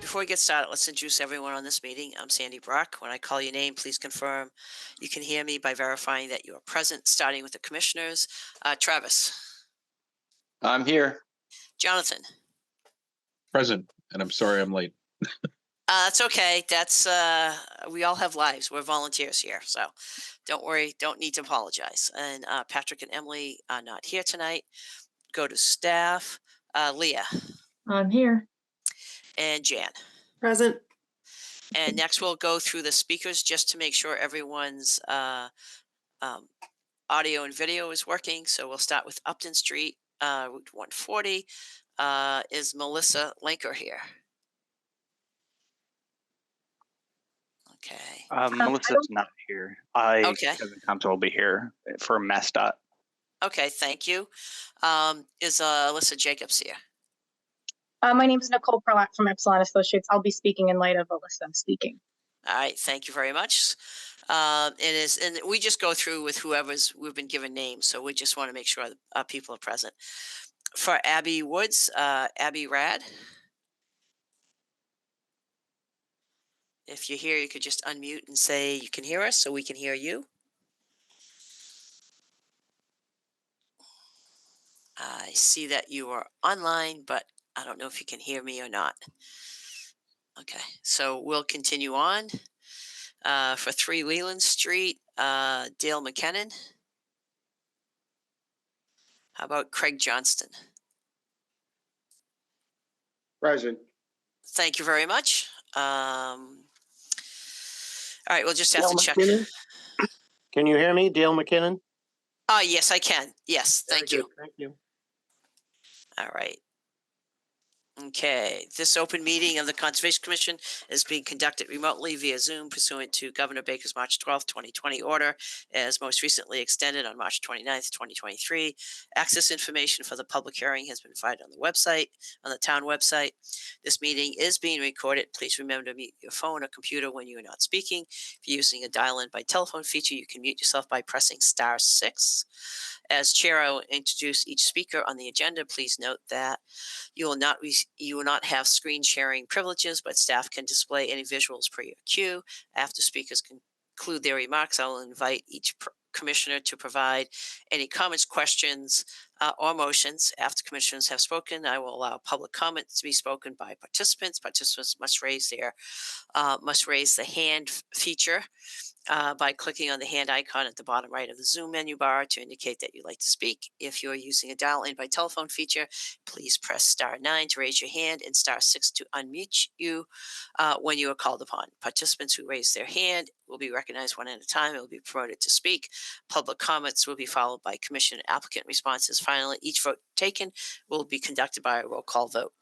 before we get started, let's introduce everyone on this meeting. I'm Sandy Brock. When I call your name, please confirm you can hear me by verifying that you are present, starting with the commissioners. Travis, I'm here. Jonathan. Present, and I'm sorry I'm late. That's okay. That's we all have lives. We're volunteers here, so don't worry. Don't need to apologize. And Patrick and Emily are not here tonight. Go to staff. Leah I'm here. and Jan. Present. And next we'll go through the speakers just to make sure everyone's audio and video is working. So we'll start with Upton Street, Route 140. Is Melissa Lanker here? Okay. Melissa's not here. I, Okay. as a council, will be here for MassDOT. Okay, thank you. Is Alyssa Jacobs here? My name is Nicole Perlat from Epsilon Associates. I'll be speaking in light of Alyssa speaking. All right, thank you very much. And we just go through with we've been given names, so we just want to make sure people are present. For Abby Woods, Abby Rad. If you're here, you could just unmute and say you can hear us so we can hear you. I see that you are online, but I don't know if you can hear me or not. Okay, so we'll continue on. For 3 Leland Street, Dale McKinnon. How about Craig Johnston? Present. Thank you very much. All right, we'll just have Dale to check. McKinnon? Can you hear me, Dale McKinnon? Yes, I can. Yes, thank you. Thank you. All right. Okay, this open meeting of the Conservation Commission is being conducted remotely via Zoom pursuant to Governor Baker's March 12th, 2020 order, as most recently extended on March 29th, 2023. Access information for the public hearing has been provided on the town website. This meeting is being recorded. Please remember to mute your phone or computer when you are not speaking. If you're using a dial-in by telephone feature, you can mute yourself by pressing *6. As chair, I will introduce each speaker on the agenda. Please note that you will not have screen sharing privileges, but staff can display any visuals per your queue. After speakers conclude their remarks, I will invite each commissioner to provide any comments, questions, or motions. After commissioners have spoken, I will allow public comments to be spoken by participants. Participants must raise the hand feature by clicking on the hand icon at the bottom right of the Zoom menu bar to indicate that you'd like to speak. If you're using a dial-in by telephone feature, please press *9 to raise your hand and *6 to unmute you when you are called upon. Participants who raise their hand will be recognized one at a time and will be promoted to speak. Public comments will be followed by commission and applicant responses. Finally, each vote taken will be conducted by a roll call vote.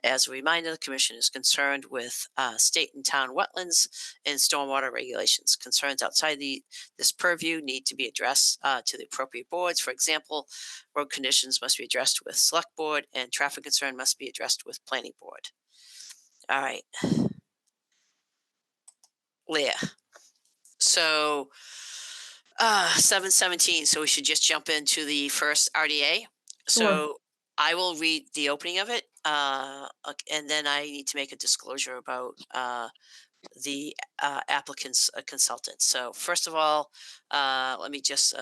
As a reminder, the commission is concerned with state and town wetlands and stormwater regulations. Concerns outside this purview need to be addressed to the appropriate boards. For example, road conditions must be addressed with select board and traffic concern must be addressed with planning board. All right. Leah. So 7:17, so we should just jump into the first RDA. So I will read the opening of it, and then I need to make a disclosure about the applicant's consultant. So first of all, let me just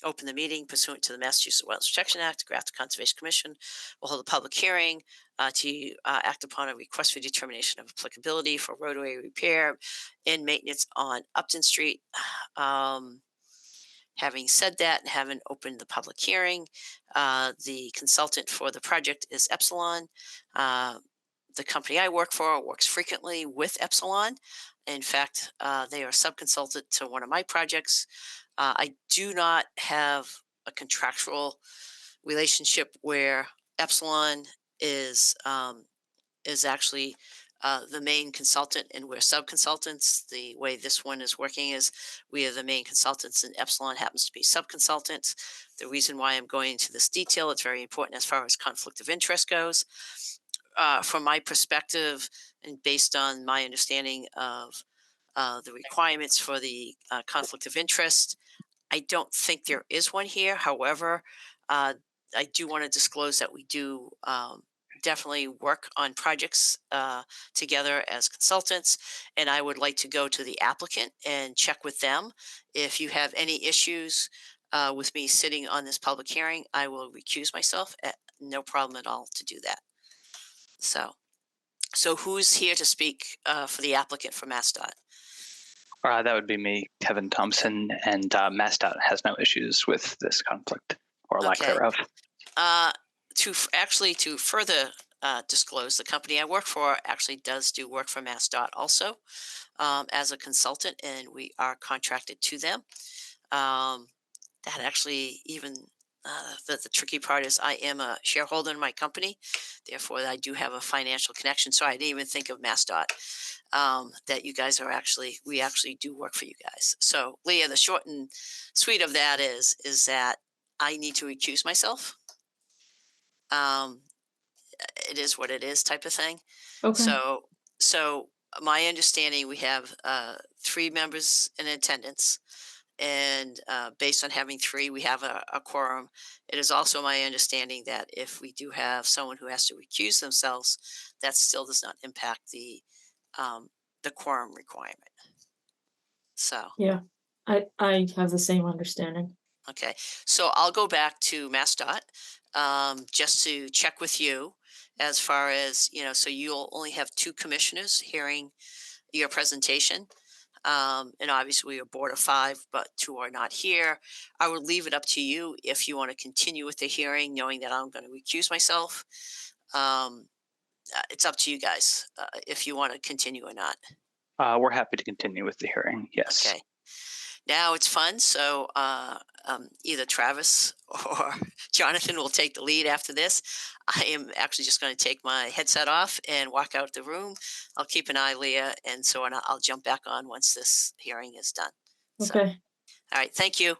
open the meeting pursuant to the Massachusetts Wetlands Protection Act. Grafton Conservation Commission will hold a public hearing to act upon a request for determination of applicability for roadway repair and maintenance on Upton Street. Having said that, and having opened the public hearing, the consultant for the project is Epsilon. The company I work for works frequently with Epsilon. In fact, they are subconsultant to one of my projects. I do not have a contractual relationship where Epsilon is actually the main consultant and we're subconsultants. The way this one is working is we are the main consultants and Epsilon happens to be subconsultants. The reason why I'm going into this detail, it's very important as far as conflict of interest goes. From my perspective and based on my understanding of the requirements for the conflict of interest, I don't think there is one here. However, I do want to disclose that we do definitely work on projects together as consultants. And I would like to go to the applicant and check with them. If you have any issues with me sitting on this public hearing, I will recuse myself. No problem at all to do that. So who's here to speak for the applicant for MassDOT? That would be me, Kevin Thompson, and MassDOT has no issues with this conflict or lack Okay. thereof. To further disclose, the company I work for actually does do work for MassDOT also as a consultant, and we are contracted to them. That actually even the tricky part is I am a shareholder in my company, therefore I do have a financial connection. So I didn't even think of MassDOT. That you guys are we actually do work for you guys. So Leah, the short and sweet of that is that I need to recuse myself. It is what it is type of thing. Okay. So my understanding, we have 3 members in attendance, and based on having 3, we have a quorum. It is also my understanding that if we do have someone who has to recuse themselves, that still does not impact the quorum requirement. So, Yeah, I have the same understanding. okay. So I'll go back to MassDOT just to check with you as far as, so you'll only have 2 commissioners hearing your presentation. And obviously we're a board of 5, but 2 are not here. I would leave it up to you if you want to continue with the hearing, knowing that I'm going to recuse myself. It's up to you guys if you want to continue or not. We're happy to continue with the hearing. Yes. Okay. Now it's fun. So either Travis or Jonathan will take the lead after this. I am actually just going to take my headset off and walk out the room. I'll keep an eye, Leah, and so on. I'll jump back on once this hearing is done. So, Okay. all right. Thank you.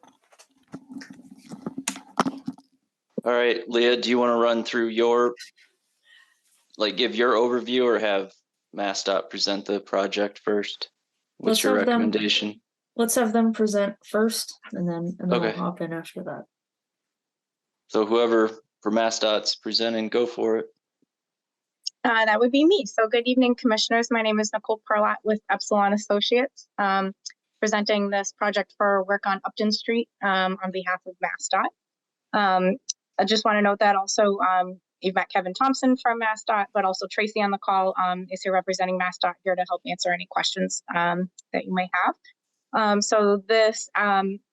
All right, Leah, do you want to run through give your overview, or have MassDOT present the project first? What's Let's your have them- recommendation? Let's have them present first, and then Okay. I'll hop in after that. So whoever for MassDOT's presenting, go for it. That would be me. So good evening, commissioners. My name is Nicole Perlat with Epsilon Associates, presenting this project for work on Upton Street on behalf of MassDOT. I just want to note that also you've met Kevin Thompson from MassDOT, but also Tracy on the call is here representing MassDOT, here to help answer any questions that you may have. So this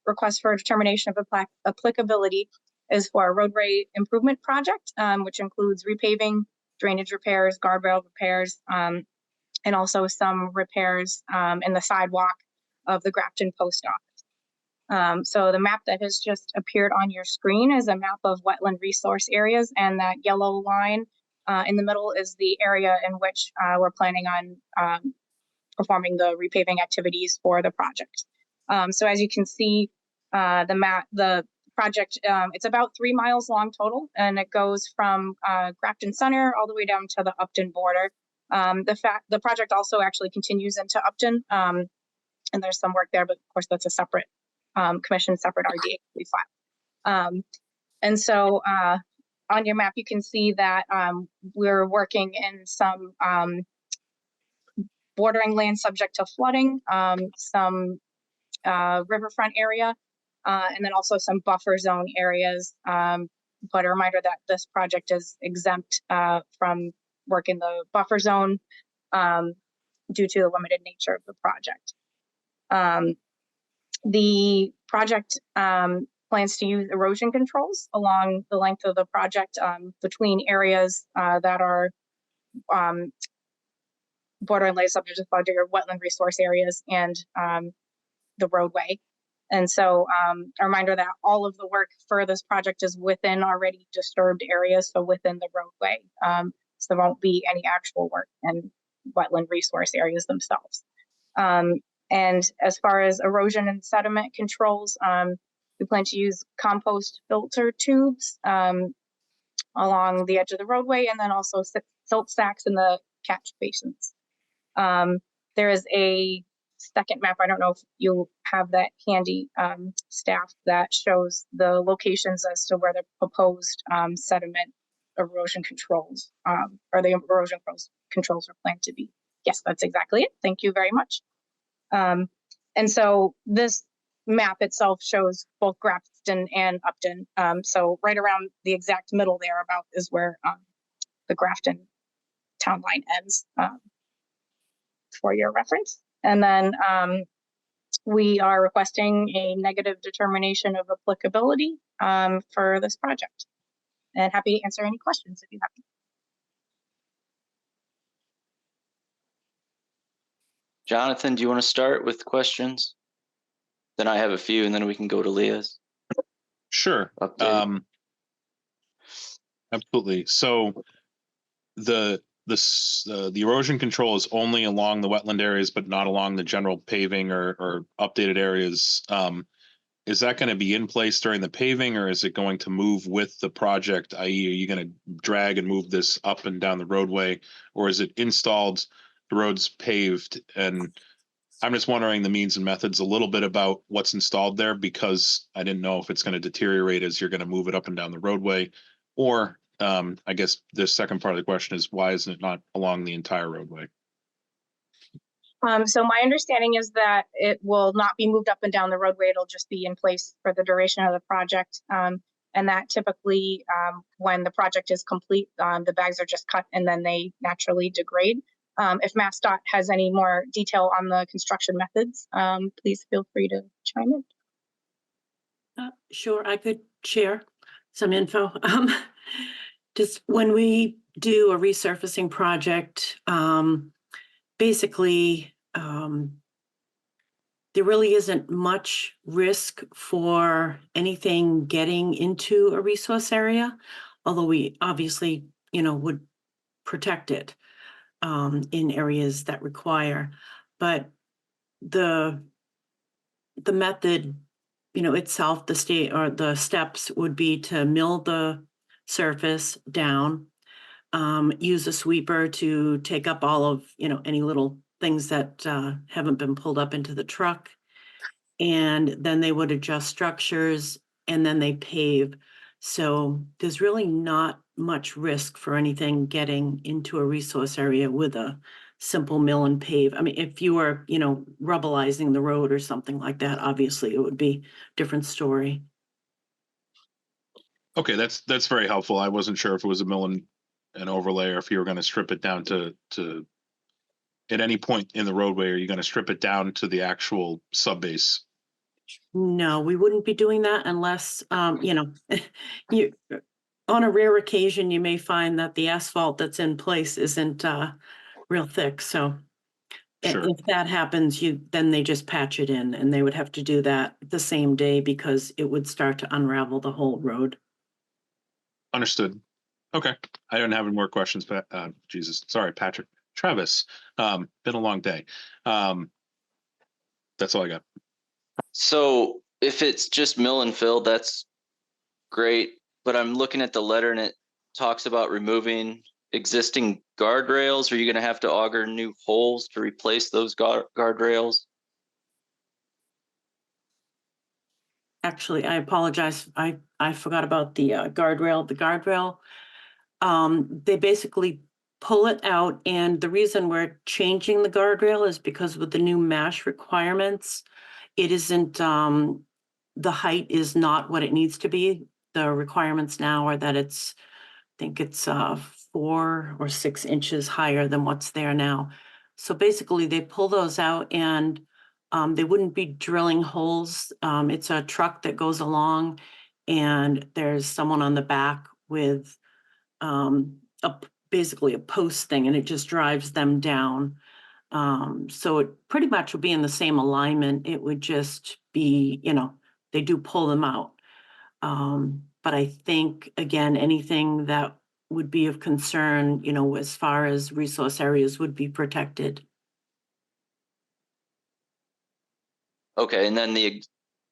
request for determination of applicability is for a roadway improvement project, which includes repaving, drainage repairs, guardrail repairs, and also some repairs in the sidewalk of the Grafton Post Office. So the map that has just appeared on your screen is a map of wetland resource areas, and that yellow line in the middle is the area in which we're planning on performing the repaving activities for the project. So as you can see, the project, it's about 3 miles long total, and it goes from Grafton Center all the way down to the Upton border. The project also actually continues into Upton, and there's some work there, but of course that's a separate commission, separate RDA we file. And so on your map, you can see that we're working in some bordering land subject to flooding, some riverfront area, and then also some buffer zone areas. But a reminder that this project is exempt from work in the buffer zone due to the limited nature of the project. The project plans to use erosion controls along the length of the project between areas that are bordering land subject to flood or wetland resource areas and the roadway. And so a reminder that all of the work for this project is within already disturbed areas, so within the roadway. So there won't be any actual work in wetland resource areas themselves. And as far as erosion and sediment controls, we plan to use compost filter tubes along the edge of the roadway, and then also silt sacks in the catch basins. There is a second map, I don't know if you have that handy, staff, that shows the locations as to where the proposed sediment erosion controls, or the erosion controls are planned to be. Yes, that's exactly it. Thank you very much. And so this map itself shows both Grafton and Upton. So right around the exact middle there about is where the Grafton town line ends, for your reference. And then we are requesting a negative determination of applicability for this project. And happy to answer any questions if you have any. Jonathan, do you want to start with questions? Then I have a few, and then we can go to Leah's Sure. update. Absolutely. So the erosion control is only along the wetland areas, but not along the general paving or updated areas. Is that going to be in place during the paving, or is it going to move with the project? I.e., are you going to drag and move this up and down the roadway, or is it installed, the road's paved? And I'm just wondering the means and methods a little bit about what's installed there, because I didn't know if it's going to deteriorate as you're going to move it up and down the roadway, or I guess the second part of the question is, why isn't it not along the entire roadway? So my understanding is that it will not be moved up and down the roadway. It'll just be in place for the duration of the project. And that typically, when the project is complete, the bags are just cut and then they naturally degrade. If MassDOT has any more detail on the construction methods, please feel free to chime in. Sure, I could share some info. Just when we do a resurfacing project, basically, there really isn't much risk for anything getting into a resource area, although we obviously, would protect it in areas that require. But the method, itself, the state or the steps would be to mill the surface down, use a sweeper to take up all of, any little things that haven't been pulled up into the truck. And then they would adjust structures and then they pave. So there's really not much risk for anything getting into a resource area with a simple mill and pave. I mean, if you were, rubbleizing the road or something like that, obviously it would be a different story. Okay, that's very helpful. I wasn't sure if it was a mill and an overlay, or if you were going to strip it down to at any point in the roadway, are you going to strip it down to the actual sub base? No, we wouldn't be doing that unless, you, on a rare occasion, you may find that the asphalt that's in place isn't real thick. So Sure. if that happens, then they just patch it in, and they would have to do that the same day because it would start to unravel the whole road. Understood. Okay. I don't have any more questions, but Jesus, sorry, Patrick. Travis, been a long day. That's all I got. So if it's just mill and fill, that's great. But I'm looking at the letter and it talks about removing existing guardrails. Are you going to have to auger new holes to replace those guardrails? Actually, I apologize. I forgot about the guardrail. The guardrail, they basically pull it out. And the reason we're changing the guardrail is because with the new MASH requirements, it isn't, the height is not what it needs to be. The requirements now are that I think it's 4 or 6 inches higher than what's there now. So basically they pull those out, and they wouldn't be drilling holes. It's a truck that goes along, and there's someone on the back with basically a post thing, and it just drives them down. So it pretty much would be in the same alignment. It would just be, they do pull them out. But I think, again, anything that would be of concern, as far as resource areas would be protected. Okay, and then the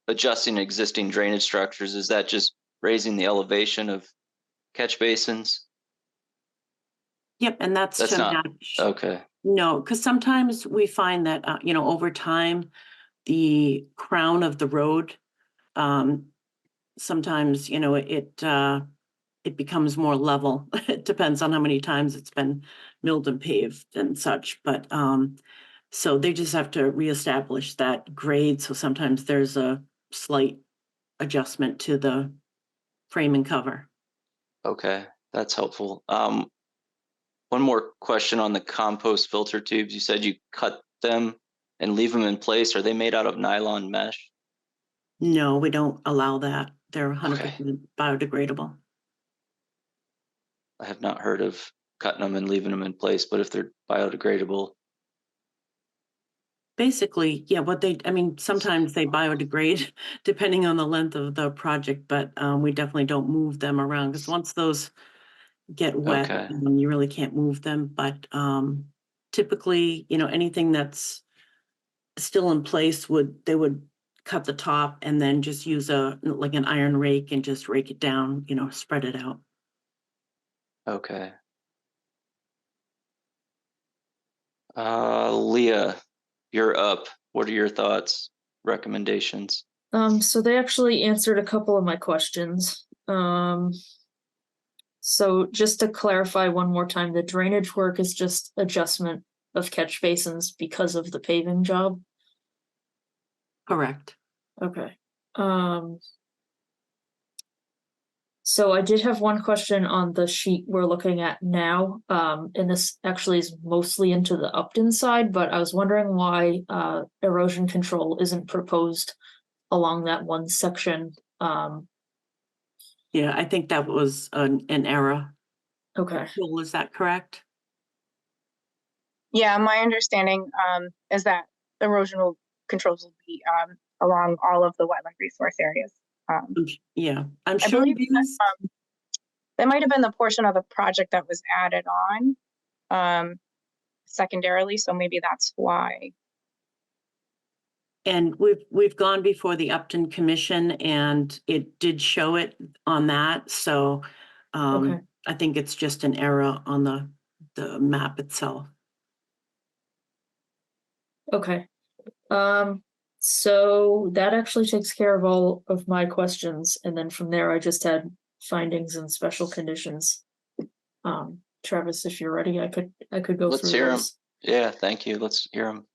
adjusting existing drainage structures, is that just raising the elevation of catch basins? Yep, and that's That's to not- match. Okay, No, because sometimes we find that, over time, the crown of the road, sometimes, it it becomes more level. It depends on how many times it's been milled and paved and such, but, so they just have to reestablish that grade, so sometimes there's a slight adjustment to the frame and cover. Okay, that's helpful. One more question on the compost filter tubes. You said you cut them and leave them in place. Are they made out of nylon mesh? No, we don't allow that. They're 100% biodegradable. I have not heard of cutting them and leaving them in place, but if they're biodegradable, Basically, yeah, sometimes they biodegrade depending on the length of the project, but we definitely don't move them around because once those get wet, Okay. you really can't move them. But typically, anything that's still in place they would cut the top and then just use like an iron rake and just rake it down, spread it out. Okay. Leah, you're up. What are your thoughts, recommendations? So they actually answered a couple of my questions. So just to clarify one more time, the drainage work is just adjustment of catch basins because of the paving job? Correct. Okay. So I did have one question on the sheet we're looking at now. And this actually is mostly into the Upton side, but I was wondering why erosion control isn't proposed along that one section. Yeah, I think that was an error. Okay. Well, is that correct? Yeah, my understanding is that erosional controls will be along all of the wetland resource areas. Yeah, I'm I sure believe these. that might have been the portion of the project that was added on secondarily, so maybe that's why. And we've gone before the Upton Commission and it did show it on that. So Okay. I think it's just an error on the map itself. Okay. So that actually takes care of all of my questions. And then from there, I just had findings and special conditions. Travis, if you're ready, I could go Let's through hear 'em. those. Yeah, thank you. Let's hear them.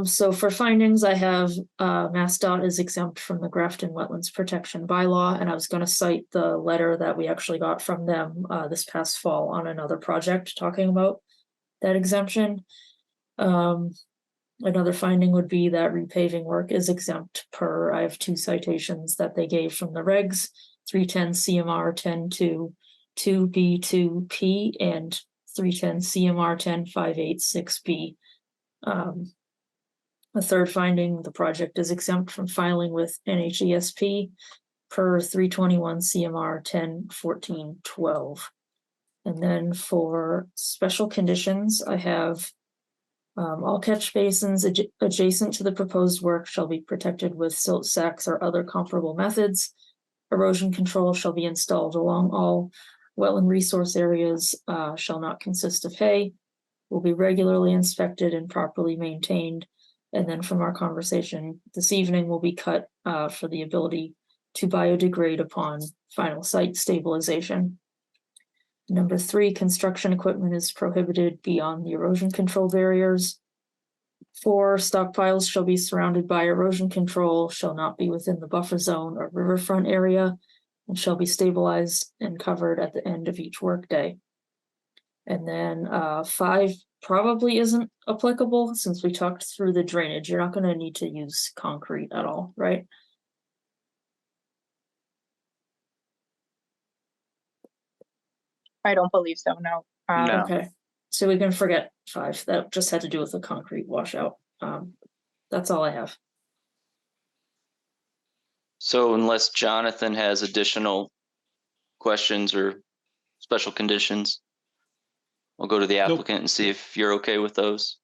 So for findings, I have MassDOT is exempt from the Grafton Wetlands Protection Bylaw, and I was going to cite the letter that we actually got from them this past fall on another project talking about that exemption. Another finding would be that repaving work is exempt per, I have two citations that they gave from the regs, 310 CMR 10.2 2B2P and 310 CMR 10.586B. A third finding, the project is exempt from filing with NHESP per 321 CMR 10.14.12. And then for special conditions, I have all catch basins adjacent to the proposed work shall be protected with silt sacks or other comparable methods. Erosion control shall be installed along all wetland resource areas, shall not consist of hay, will be regularly inspected and properly maintained. And then from our conversation this evening will be cut for the ability to biodegrade upon final site stabilization. Number 3, construction equipment is prohibited beyond the erosion control barriers. 4, stockpiles shall be surrounded by erosion control, shall not be within the buffer zone or riverfront area, and shall be stabilized and covered at the end of each workday. And then 5 probably isn't applicable since we talked through the drainage. You're not going to need to use concrete at all, right? I don't believe so, no. No. Okay, so we can forget 5. That just had to do with the concrete washout. That's all I have. So unless Jonathan has additional questions or special conditions, we'll go to the Nope. applicant and see if you're okay with those.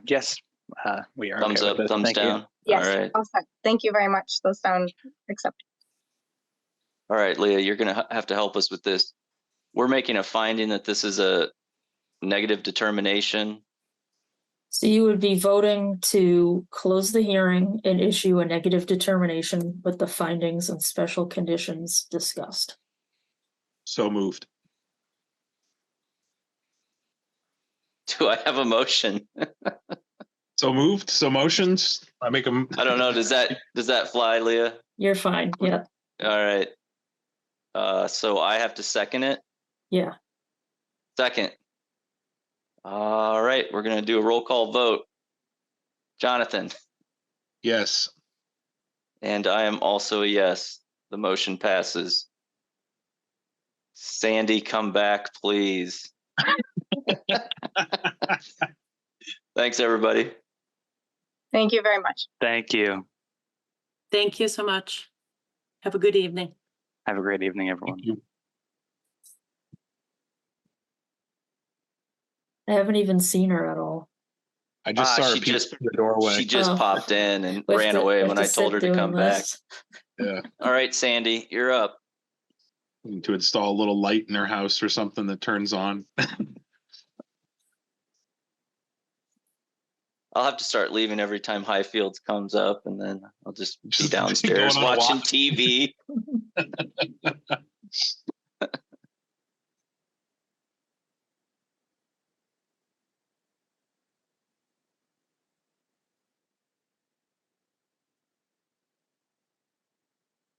Yes, we are. Thumbs okay up, with this. thumbs Thank you. down. Yes, All right. all set. Thank you very much. Those sound acceptable. All right, Leah, you're going to have to help us with this. We're making a finding that this is a negative determination. So you would be voting to close the hearing and issue a negative determination with the findings and special conditions discussed. So moved. Do I have a motion? So moved. So motions. I make them. I don't know. Does that fly, Leah? You're fine. Yeah, All right. So I have to second it. yeah. Second. All right, we're gonna do a roll call vote. Jonathan, Yes. and I am also a yes. The motion passes. Sandy, come back, please. Thanks, everybody. Thank you very much. Thank you. Thank you so much. Have a good evening. Have a great evening, everyone. Thank you. I haven't even seen her at all. I just saw her she peek just- through the doorway. She just Oh. popped in and We have ran to- away we have when I told sit her to doing come back. this. Yeah. All right, Sandy, you're up. Need to install a little light in their house or something that turns on. I'll have to start leaving every time Highfields comes up, and then I'll just be Just downstairs going on a watching walk. TV.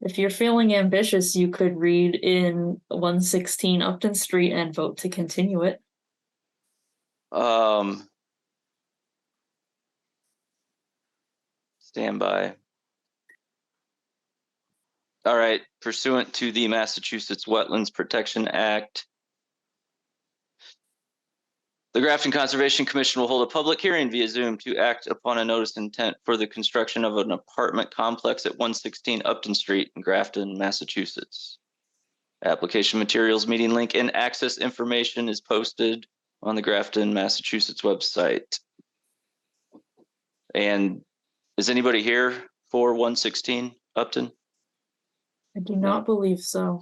If you're feeling ambitious, you could read in 116 Upton Street and vote to continue it. Stand by. All right, pursuant to the Massachusetts Wetlands Protection Act, the Grafton Conservation Commission will hold a public hearing via Zoom to act upon a notice of intent for the construction of an apartment complex at 116 Upton Street in Grafton, Massachusetts. Application materials, meeting link, and access information is posted on the Grafton, Massachusetts website. And is anybody here for 116 Upton? I do not believe so.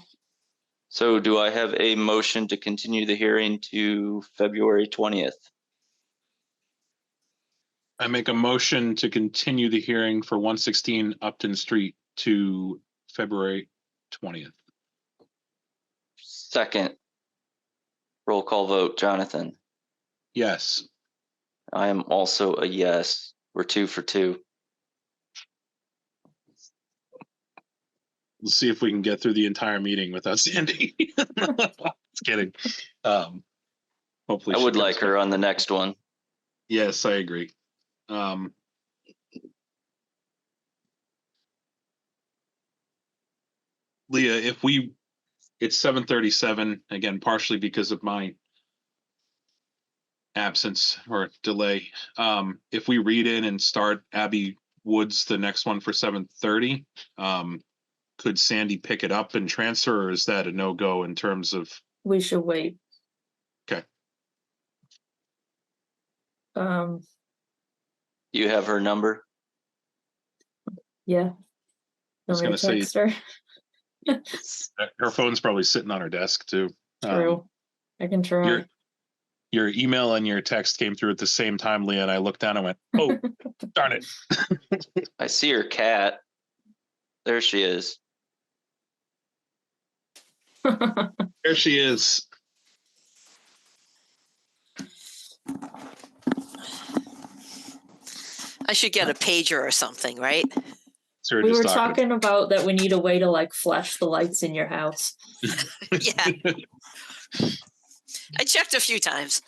So do I have a motion to continue the hearing to February 20th? I make a motion to continue the hearing for 116 Upton Street to February 20th. Second. Roll call vote, Jonathan. Yes. I am also a yes. We're 2 for 2. Let's see if we can get through the entire meeting without Sandy. Just kidding. Hopefully I she would comes like her back. on the next one. Yes, I agree. Leah, it's 7:37, again, partially because of my absence or delay. If we read in and start Abby Woods, the next one for 7:30, could Sandy pick it up and transfer, or is that a no-go in terms of? We should wait. Okay. You have her number? Yeah. was Want me to gonna text her? Her phone's probably sitting on her desk too. True. I can try. Your email and your text came through at the same time, Leah, and I looked down and went, oh, darn it. I see her cat. There she is. There she is. I should get a pager or something, right? So we're We just were talking about that we need a way to like flash the lights in your house. Yeah. I checked a few times.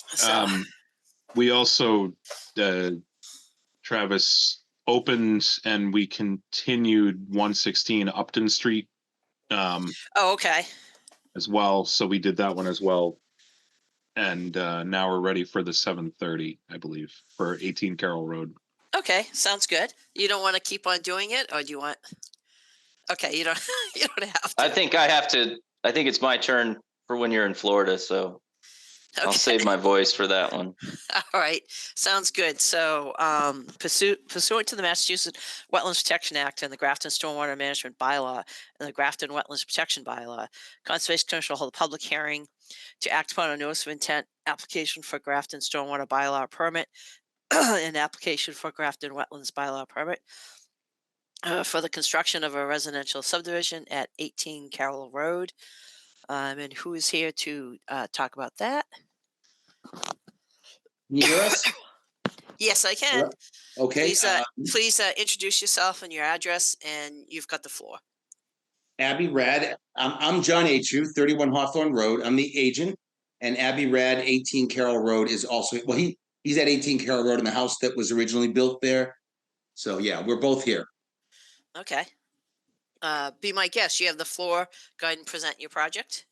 So, We also, Travis, opened and we continued 116 Upton Street oh, okay. as well. So we did that one as well. And now we're ready for the 7:30, I believe, for 18 Carroll Road. Okay, sounds good. You don't want to keep on doing it, or do you want? Okay, you don't. You don't have to. I think it's my turn for when you're in Florida. So I'll Okay. save my voice for that one. All right, sounds good. So, pursuant to the Massachusetts Wetlands Protection Act and the Grafton Stormwater Management Bylaw and the Grafton Wetlands Protection Bylaw, Conservation Commission will hold a public hearing to act upon a notice of intent application for Grafton Stormwater Bylaw permit and application for Grafton Wetlands Bylaw permit for the construction of a residential subdivision at 18 Carroll Road. And who is here to talk about that? Can you hear us? Yes, I can. Hello? Okay, Please introduce yourself and your address, and you've got the floor. Abby Rad. I'm John Achu, 31 Hawthorne Road. I'm the agent, and Abby Rad, 18 Carroll Road is also, well, he's at 18 Carroll Road in the house that was originally built there. So yeah, we're both here. Okay. Be my guest. You have the floor. Go ahead and present your project.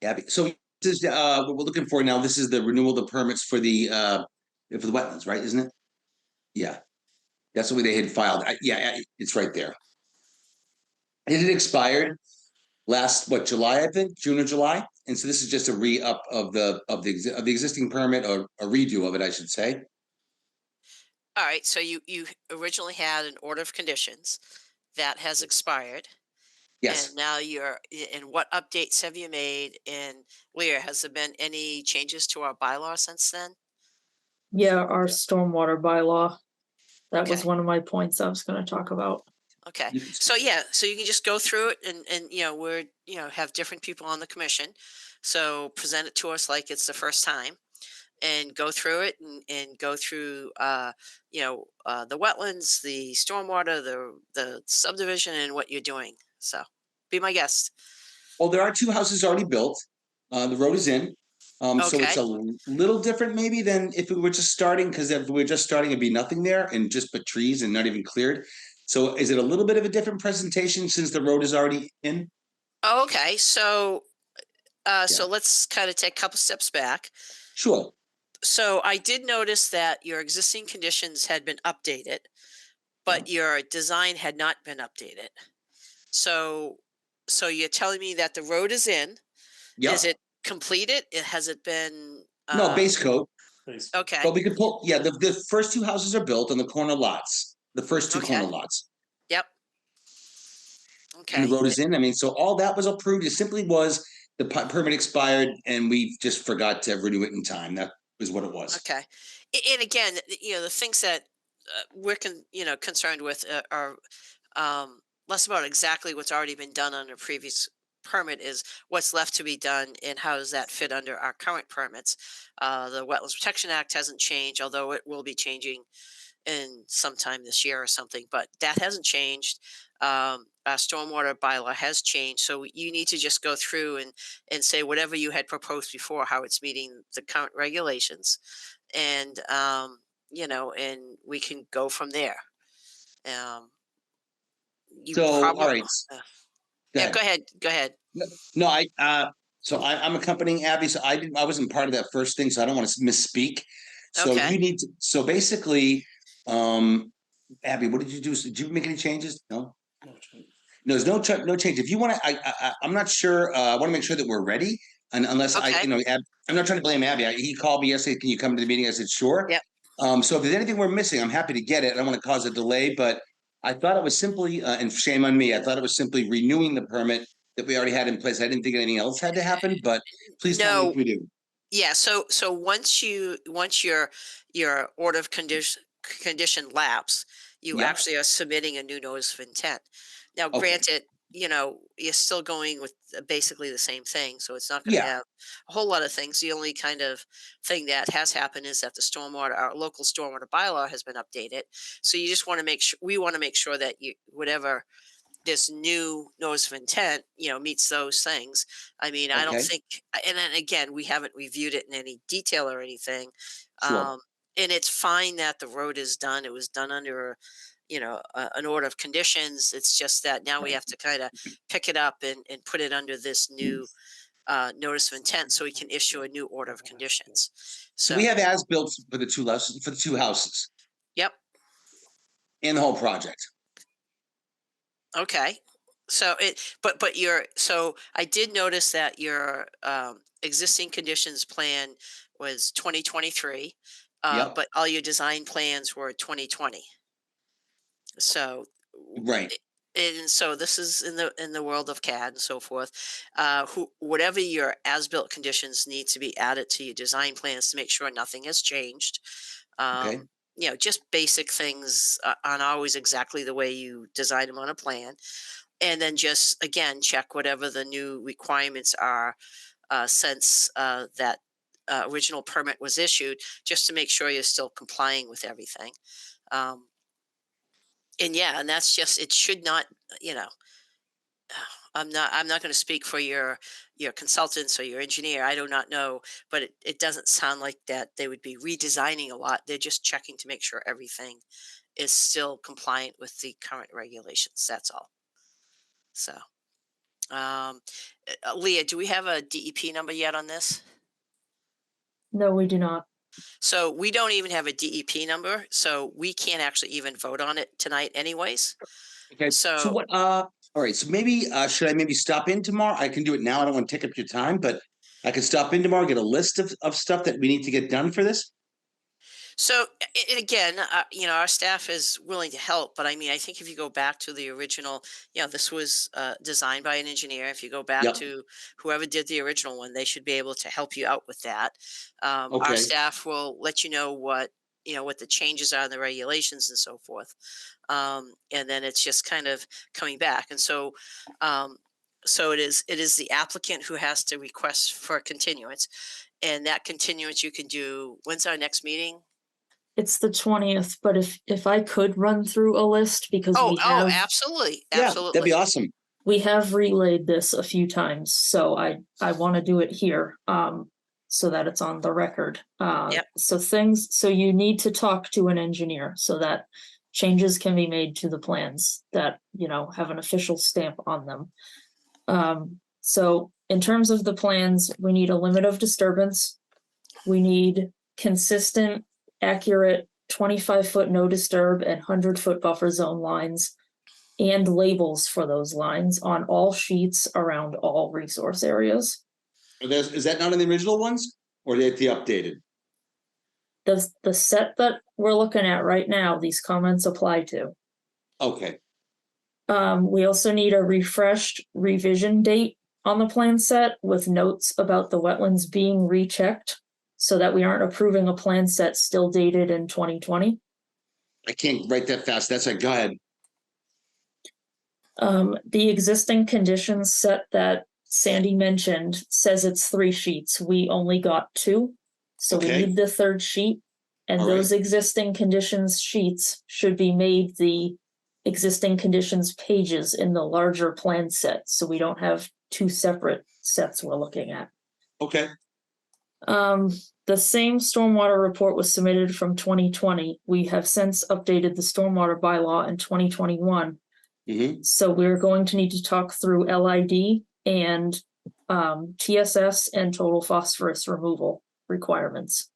Abby, so this is what we're looking for now. This is the renewal of the permits for the wetlands, right? Isn't it? Yeah, that's the way they had filed. Yeah, it's right there. It had expired last July, I think, June or July, and so this is just a re-up of the existing permit, or a redo of it, I should say. All right. So you originally had an order of conditions that has expired. Yes. And now and what updates have you made? And Leah, has there been any changes to our bylaw since then? Yeah, our stormwater bylaw. That was Okay. one of my points I was going to talk about. Okay. So yeah, so you can just go through it and we're, have different people on the commission. So present it to us like it's the first time and go through it and go through, the wetlands, the stormwater, the subdivision and what you're doing. So be my guest. Well, there are 2 houses already built. The road is in. So it's a little different maybe than if we were just starting, because if we were just starting, it'd be nothing there and just but trees and not even cleared. So is it a little bit of a different presentation since the road is already in? Okay. So let's kind of take a couple steps back. Sure. So I did notice that your existing conditions had been updated, but your design had not been updated. So you're telling me that the road is in. Yeah. Is it completed? Has it been? No, base coat. Okay. But we could pull, yeah, the first 2 houses are built on the corner lots, the first 2 corner Okay. lots. Yep. And Okay. the road is in. I mean, so all that was approved. It simply was the permit expired and we just forgot to renew it in time. That was what it was. Okay. And again, the things that we're concerned with are less about exactly what's already been done on a previous permit, is what's left to be done and how does that fit under our current permits. The Wetlands Protection Act hasn't changed, although it will be changing in sometime this year or something, but that hasn't changed. Our stormwater bylaw has changed. So you need to just go through and say whatever you had proposed before, how it's meeting the current regulations. And, and we can go from there. All right. Yeah, go ahead. Go ahead. No, I'm accompanying Abby. So I wasn't part of that first thing, so I don't want to misspeak. So Okay. you need to, so basically, Abby, what did you do? Did you make any changes? No. No, there's no change. If you want to, I'm not sure. I want to make sure that we're ready, and unless Okay. I'm not trying to blame Abby. He called me yesterday. Can you come to the meeting? I said sure. Yep. So if there's anything we're missing, I'm happy to get it. I don't want to cause a delay, but I thought it was simply, and shame on me, I thought it was simply renewing the permit that we already had in place. I didn't think anything else had to happen, but please tell me if we do. Yeah. So once your order of condition lapse, you Yeah. actually are submitting a new notice of intent. Now, Okay. granted, you're still going with basically the same thing, so it's not going to Yeah. have a whole lot of things. The only kind of thing that has happened is that our local stormwater bylaw has been updated. So you just want to we want to make sure that whatever this new notice of intent, meets those things. I mean, I don't Okay. think, and then again, we haven't reviewed it in any detail or anything. Sure. And it's fine that the road is done. It was done under, an order of conditions. It's just that now we have to kind of pick it up and put it under this new notice of intent so we can issue a new order of conditions. So we have as-built for the 2 houses Yep. and the whole project. Okay. So I did notice that your existing conditions plan was 2023, Yep. but all your design plans were 2020. So Right. and so this is in the world of CAD and so forth. Whatever your as-built conditions need to be added to your design plans to make sure nothing has changed. Okay. Just basic things aren't always exactly the way you design them on a plan. And then just again check whatever the new requirements are since that original permit was issued, just to make sure you're still complying with everything. Um, and that's just it should not, you know. I'm not going to speak for your consultants or your engineer. I do not know, but it doesn't sound like that they would be redesigning a lot. They're just checking to make sure everything is still compliant with the current regulations. That's all. So, Leah, do we have a DEP number yet on this? No, we do not. So we don't even have a DEP number, so we can't actually even vote on it tonight anyways. Okay. So So what, all right, so maybe, should I maybe stop in tomorrow? I can do it now. I don't want to take up your time, but I could stop in tomorrow, get a list of stuff that we need to get done for this. So, and again, our staff is willing to help, but I mean, I think if you go back to the original, this was designed by an engineer. If you go back Yep. to whoever did the original one, they should be able to help you out with that. Our Okay. staff will let you know what the changes are in the regulations and so forth. And then it's just kind of coming back. And so, it is the applicant who has to request for a continuance, and that continuance you can do. When's our next meeting? It's the 20th, but if I could run through a list, because Oh, absolutely, Yeah, absolutely. that'd be awesome. we have relayed this a few times, so I want to do it here, so that it's on the record. Yep. So you need to talk to an engineer so that changes can be made to the plans that, have an official stamp on them. So in terms of the plans, we need a limit of disturbance. We need consistent, accurate 25-foot no disturb and 100-foot buffer zone lines and labels for those lines on all sheets around all resource areas. Is that not in the original ones or the updated? The set that we're looking at right now, these comments apply to. Okay. We also need a refreshed revision date on the plan set with notes about the wetlands being rechecked, so that we aren't approving a plan set still dated in 2020. I can't write that fast. That's right. Go ahead. The existing conditions set that Sandy mentioned says it's 3 sheets. We only got 2. So Okay. we need the 3rd sheet. And All those existing conditions sheets should be made the existing conditions pages in the larger plan set. So we don't have 2 separate sets we're looking at. Okay. The same stormwater report was submitted from 2020. We have since updated the stormwater bylaw in 2021. Mm-hmm. So we're going to need to talk through LID and TSS and total phosphorus removal requirements.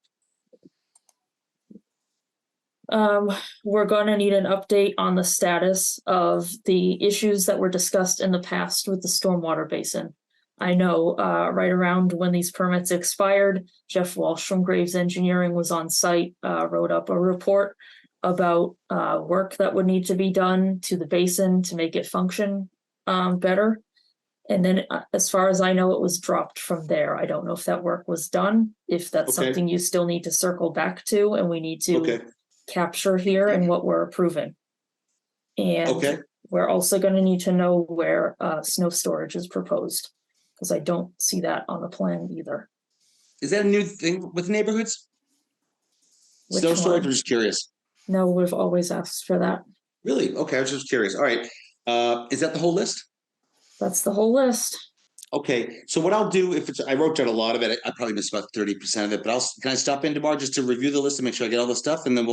We're going to need an update on the status of the issues that were discussed in the past with the stormwater basin. I know right around when these permits expired, Jeff Walsh from Graves Engineering was on site, wrote up a report about work that would need to be done to the basin to make it function better. And then as far as I know, it was dropped from there. I don't know if that work was done, if that's Okay. something you still need to circle back to and we need to Okay. capture here and what we're approving. And Okay. we're also going to need to know where snow storage is proposed, because I don't see that on the plan either. Is that a new thing with neighborhoods? Which Snow storage? one? I'm just curious. No, we've always asked for that. Really? Okay. I was just curious. All right. Is that the whole list? That's the whole list. Okay, so what I'll do, I wrote down a lot of it. I probably missed about 30% of it, but can I stop in tomorrow just to review the list and make sure I get all the stuff, and then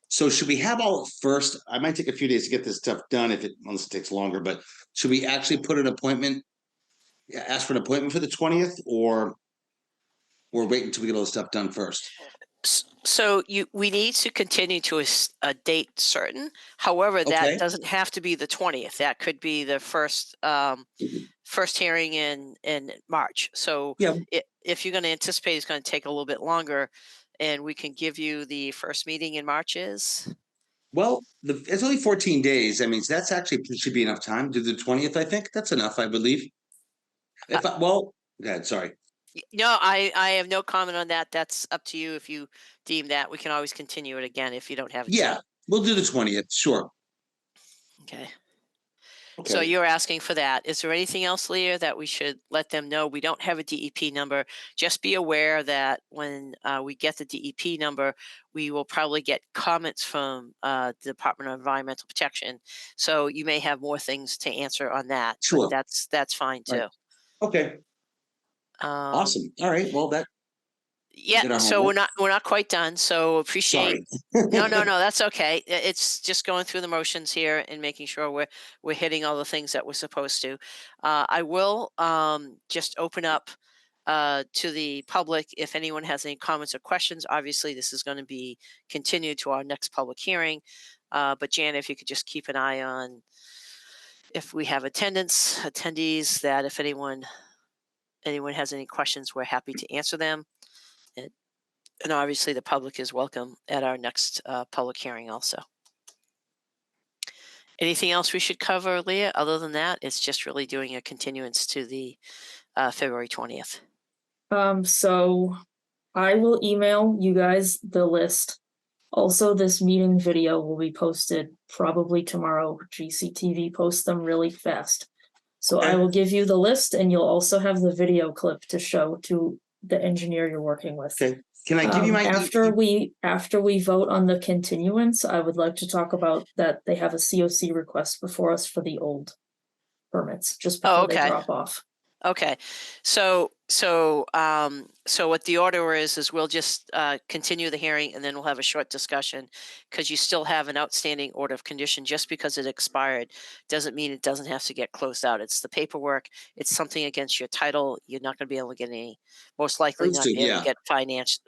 so should we have all first? I might take a few days to get this stuff done unless it takes longer, but should we actually put an appointment, ask for an appointment for the 20th, or wait until we get all the stuff done first? So we need to continue to a date certain. However, that Okay. doesn't have to be the 20th. That could be the first hearing in March. So Yeah. if you're going to anticipate it's going to take a little bit longer, and we can give you the first meeting in March is. Well, it's only 14 days. I mean, so that's actually should be enough time. Do the 20th, I think that's enough, I believe. If I, well, go ahead, sorry. No, I have no comment on that. That's up to you. If you deem that, we can always continue it again if you don't have a Yeah, date. we'll do the 20th, sure. Okay. Okay. So you're asking for that. Is there anything else, Leah, that we should let them know? We don't have a DEP number. Just be aware that when we get the DEP number, we will probably get comments from the Department of Environmental Protection. So you may have more things to answer on that. Sure. But that's fine too. Right. Okay, awesome. All right, well, that, Yeah, did our so homework. we're not quite done. So appreciate. sorry. No, that's okay. It's just going through the motions here and making sure we're hitting all the things that we're supposed to. I will just open up to the public if anyone has any comments or questions. Obviously, this is going to be continued to our next public hearing. But Jan, if you could just keep an eye on if we have attendees, that if anyone has any questions, we're happy to answer them. And obviously the public is welcome at our next public hearing also. Anything else we should cover, Leah? Other than that, it's just really doing a continuance to the February 20th. So I will email you guys the list. Also, this meeting video will be posted probably tomorrow. GCTV posts them really fast. So I Okay. will give you the list, and you'll also have the video clip to show to the engineer you're working with. Okay, can I give you my? After we vote on the continuance, I would like to talk about that they have a COC request before us for the old permits, just before they drop off. Okay, so what the order is we'll just continue the hearing and then we'll have a short discussion because you still have an outstanding order of condition. Just because it expired doesn't mean it doesn't have to get closed out. It's the paperwork. It's something against your title. You're not going to be able to get any, most likely not Understood, be able yeah. to get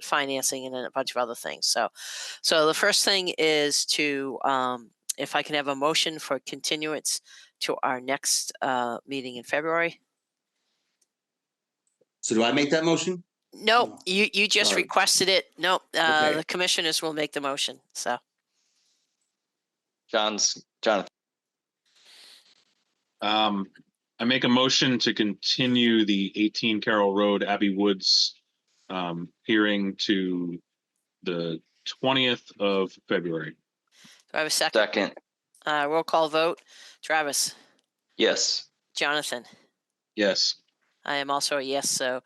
financing and a bunch of other things. So the first thing is to if I can have a motion for continuance to our next meeting in February. So do I make that motion? Nope, Oh, you just sorry. requested it. Nope, Okay. the commissioners will make the motion. So Jonathan. I make a motion to continue the 18 Carroll Road, Abbey Woods hearing to the 20th of February. do I have a second? Second. Roll call vote. Travis, Yes. Jonathan. Yes. I am also a yes. So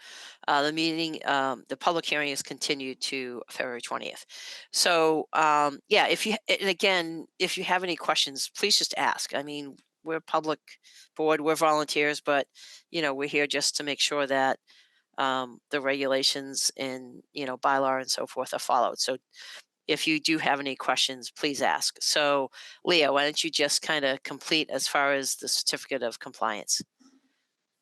the meeting, the public hearing is continued to February 20th. So yeah, if you have any questions, please just ask. I mean, we're a public board, we're volunteers, but we're here just to make sure that the regulations and bylaw and so forth are followed. So if you do have any questions, please ask. So Leah, why don't you just kind of complete as far as the certificate of compliance?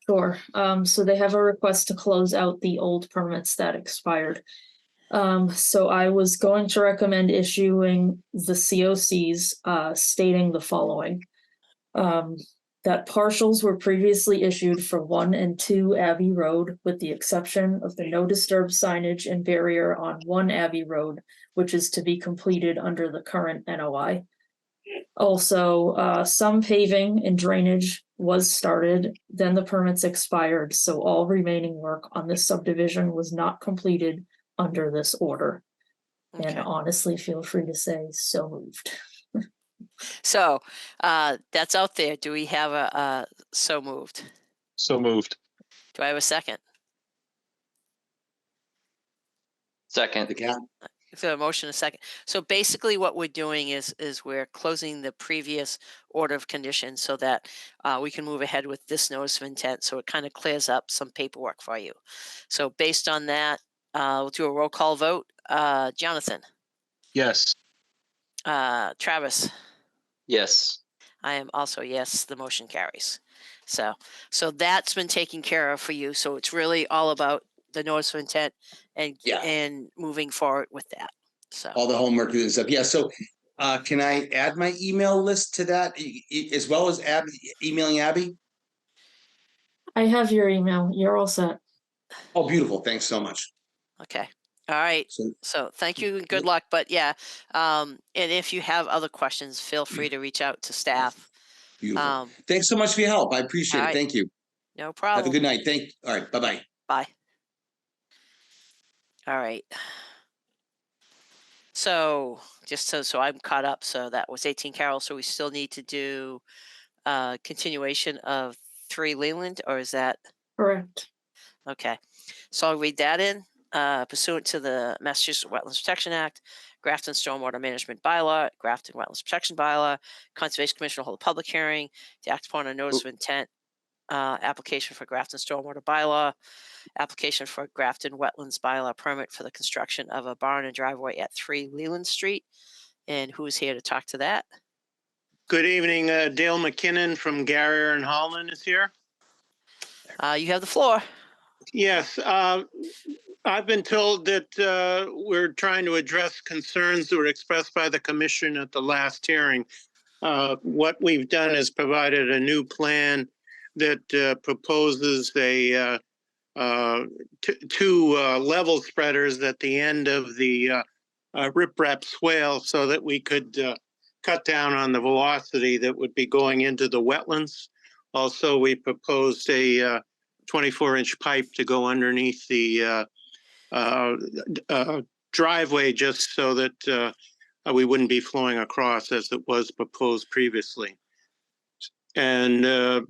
Sure. So they have a request to close out the old permits that expired. So I was going to recommend issuing the COCs stating the following. That partials were previously issued for 1 and 2 Abbey Road, with the exception of the no disturb signage and barrier on 1 Abbey Road, which is to be completed under the current NOI. Also, some paving and drainage was started, then the permits expired, so all remaining work on this subdivision was not completed under this order. Okay. And honestly, feel free to say so moved. So that's out there. Do we have a so moved? So moved. Do I have a second? Second. The cat. So a motion, a second. So basically what we're doing is we're closing the previous order of conditions so that we can move ahead with this notice of intent. So it kind of clears up some paperwork for you. So based on that, we'll do a roll call vote. Jonathan, Yes. Travis, Yes. I am also yes, the motion carries. So that's been taken care of for you. So it's really all about the notice of intent and Yeah. and moving forward with that. So, all the homework and stuff. Yeah, so can I add my email list to that as well as emailing Abby? I have your email. You're all set. Oh, beautiful. Thanks so much. okay. All right. So So thank you and good luck. But yeah, and if you have other questions, feel free to reach out to staff. beautiful. Thanks so much for your help. I appreciate all it. right. Thank you. No Have a problem. good night. All right. Bye-bye. Bye. All right. So just so I'm caught up. So that was 18 Carroll. So we still need to do continuation of 3 Leland, or is that Correct. okay? So I'll read that in. Pursuant to the Massachusetts Wetlands Protection Act, Grafton Stormwater Management Bylaw, Grafton Wetlands Protection Bylaw, Conservation Commission will hold a public hearing to act upon a notice of intent application for Grafton Stormwater Bylaw, application for Grafton Wetlands Bylaw permit for the construction of a barn and driveway at 3 Leland Street. And who's here to talk to that? Good evening, Dale McKinnon from Garrier and Holland is here. You have the floor. Yes, I've been told that we're trying to address concerns that were expressed by the commission at the last hearing. What we've done is provided a new plan that proposes a two level spreaders at the end of the riprap swale so that we could cut down on the velocity that would be going into the wetlands. Also, we proposed a 24-inch pipe to go underneath the driveway just so that we wouldn't be flowing across as it was proposed previously. And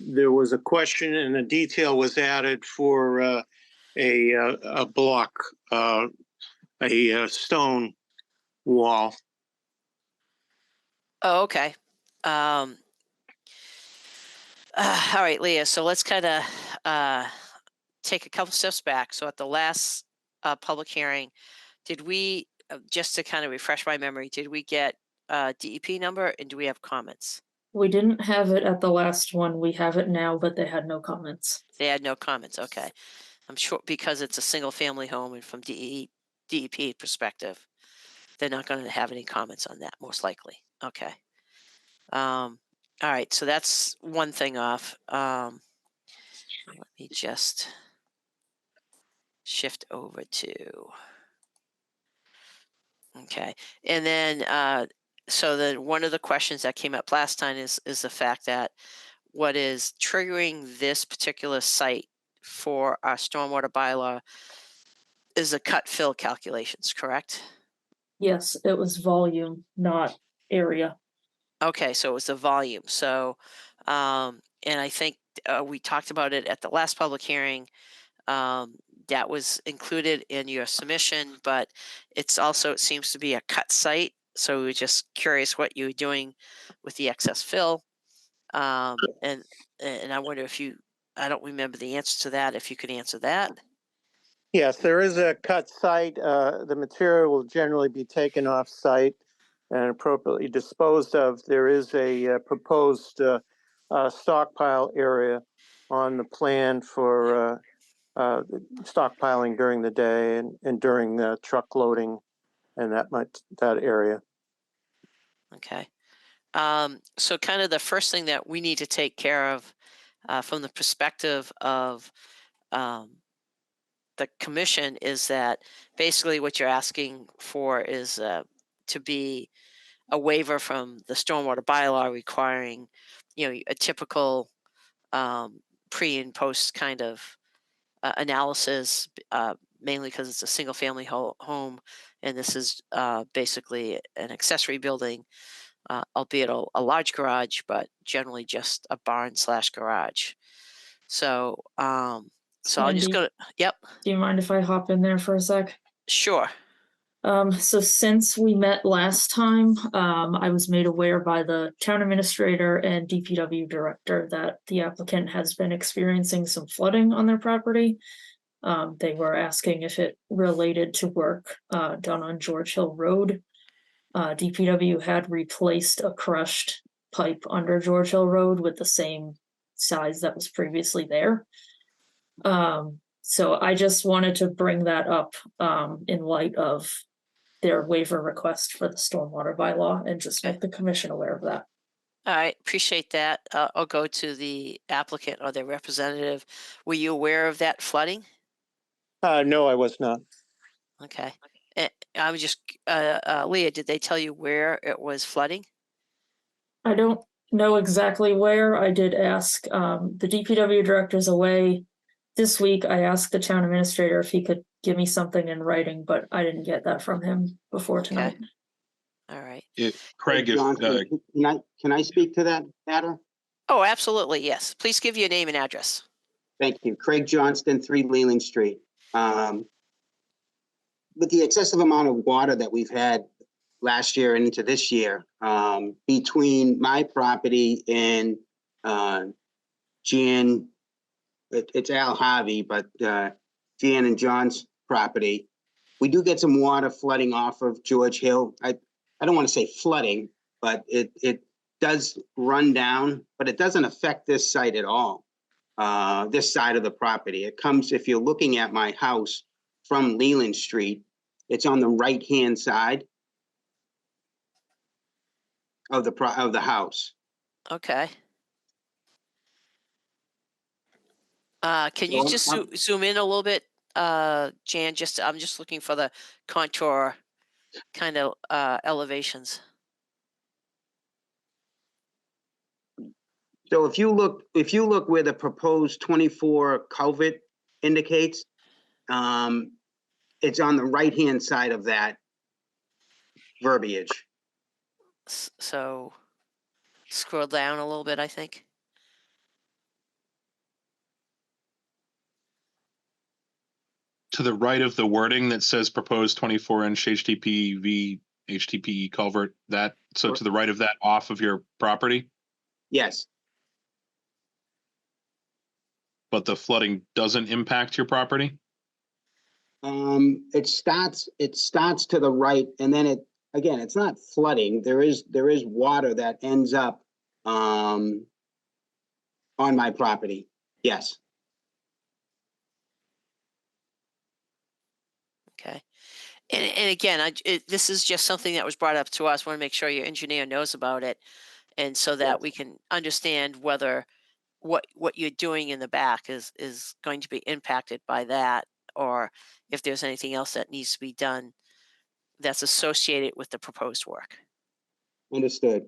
there was a question and a detail was added for a block, a stone wall. Oh, okay. All right, Leah. So let's kind of take a couple steps back. So at the last public hearing, did we, just to kind of refresh my memory, did we get DEP number and do we have comments? We didn't have it at the last one. We have it now, but they had no comments. They had no comments. Okay. I'm sure because it's a single family home and from DEP perspective, they're not going to have any comments on that, most likely. Okay. All right. So that's one thing off. Let me just shift over to, okay. And then, so then one of the questions that came up last time is the fact that what is triggering this particular site for our stormwater bylaw is the cut fill calculations, correct? Yes, it was volume, not area. Okay, so it was the volume. So, and I think we talked about it at the last public hearing. That was included in your submission, but it's also, it seems to be a cut site. So we were just curious what you were doing with the excess fill. And I wonder if you, I don't remember the answer to that, if you could answer that. Yes, there is a cut site. The material will generally be taken off site and appropriately disposed of. There is a proposed stockpile area on the plan for stockpiling during the day and during the truck loading and that area. Okay. So kind of the first thing that we need to take care of from the perspective of the commission is that basically what you're asking for is to be a waiver from the stormwater bylaw requiring, you know, a typical pre and post kind of analysis, mainly because it's a single family home and this is basically an accessory building, albeit a large garage, but generally just a barn / garage. So, so I'll just Andy, go to, yep, do you mind if I hop in there for a sec? sure. So since we met last time, I was made aware by the town administrator and DPW director that the applicant has been experiencing some flooding on their property. They were asking if it related to work done on George Hill Road. DPW had replaced a crushed pipe under George Hill Road with the same size that was previously there. So I just wanted to bring that up in light of their waiver request for the stormwater bylaw and just Okay. make the commission aware of that. All right, appreciate that. I'll go to the applicant or their representative. Were you aware of that flooding? No, I was not. Okay. I'm just, Leah, did they tell you where it was flooding? I don't know exactly where. I did ask, the DPW director's away this week. I asked the town administrator if he could give me something in writing, but I didn't get that from him before Okay. tonight. All right. Craig, if, Johnson, can I speak to that matter? Oh, absolutely, yes. Please give your name and address. Thank you. Craig Johnston, 3 Leland Street. With the excessive amount of water that we've had last year and into this year, between my property and Jan, it's Al Harvey, but Jan and John's property, we do get some water flooding off of George Hill. I don't want to say flooding, but it does run down, but it doesn't affect this site at all. This side of the property. It comes, if you're looking at my house from Leland Street, it's on the right-hand side of the house. Okay. Can you So just I'm- zoom in a little bit, Jan? I'm just looking for the contour kind of elevations. So if you look where the proposed 24 culvert indicates, it's on the right-hand side of that verbiage. So scroll down a little bit, I think. to the right of the wording that says proposed 24-inch HDPE culvert, so to the right of that off of your property, Yes, but the flooding doesn't impact your property? it starts to the right, and then it's not flooding. There is water that ends up on my property. Yes. Okay. And again, this is just something that was brought up to us. Want to make sure your engineer knows about it, and so that Yes. we can understand whether what you're doing in the back is going to be impacted by that, or if there's anything else that needs to be done that's associated with the proposed work. Understood.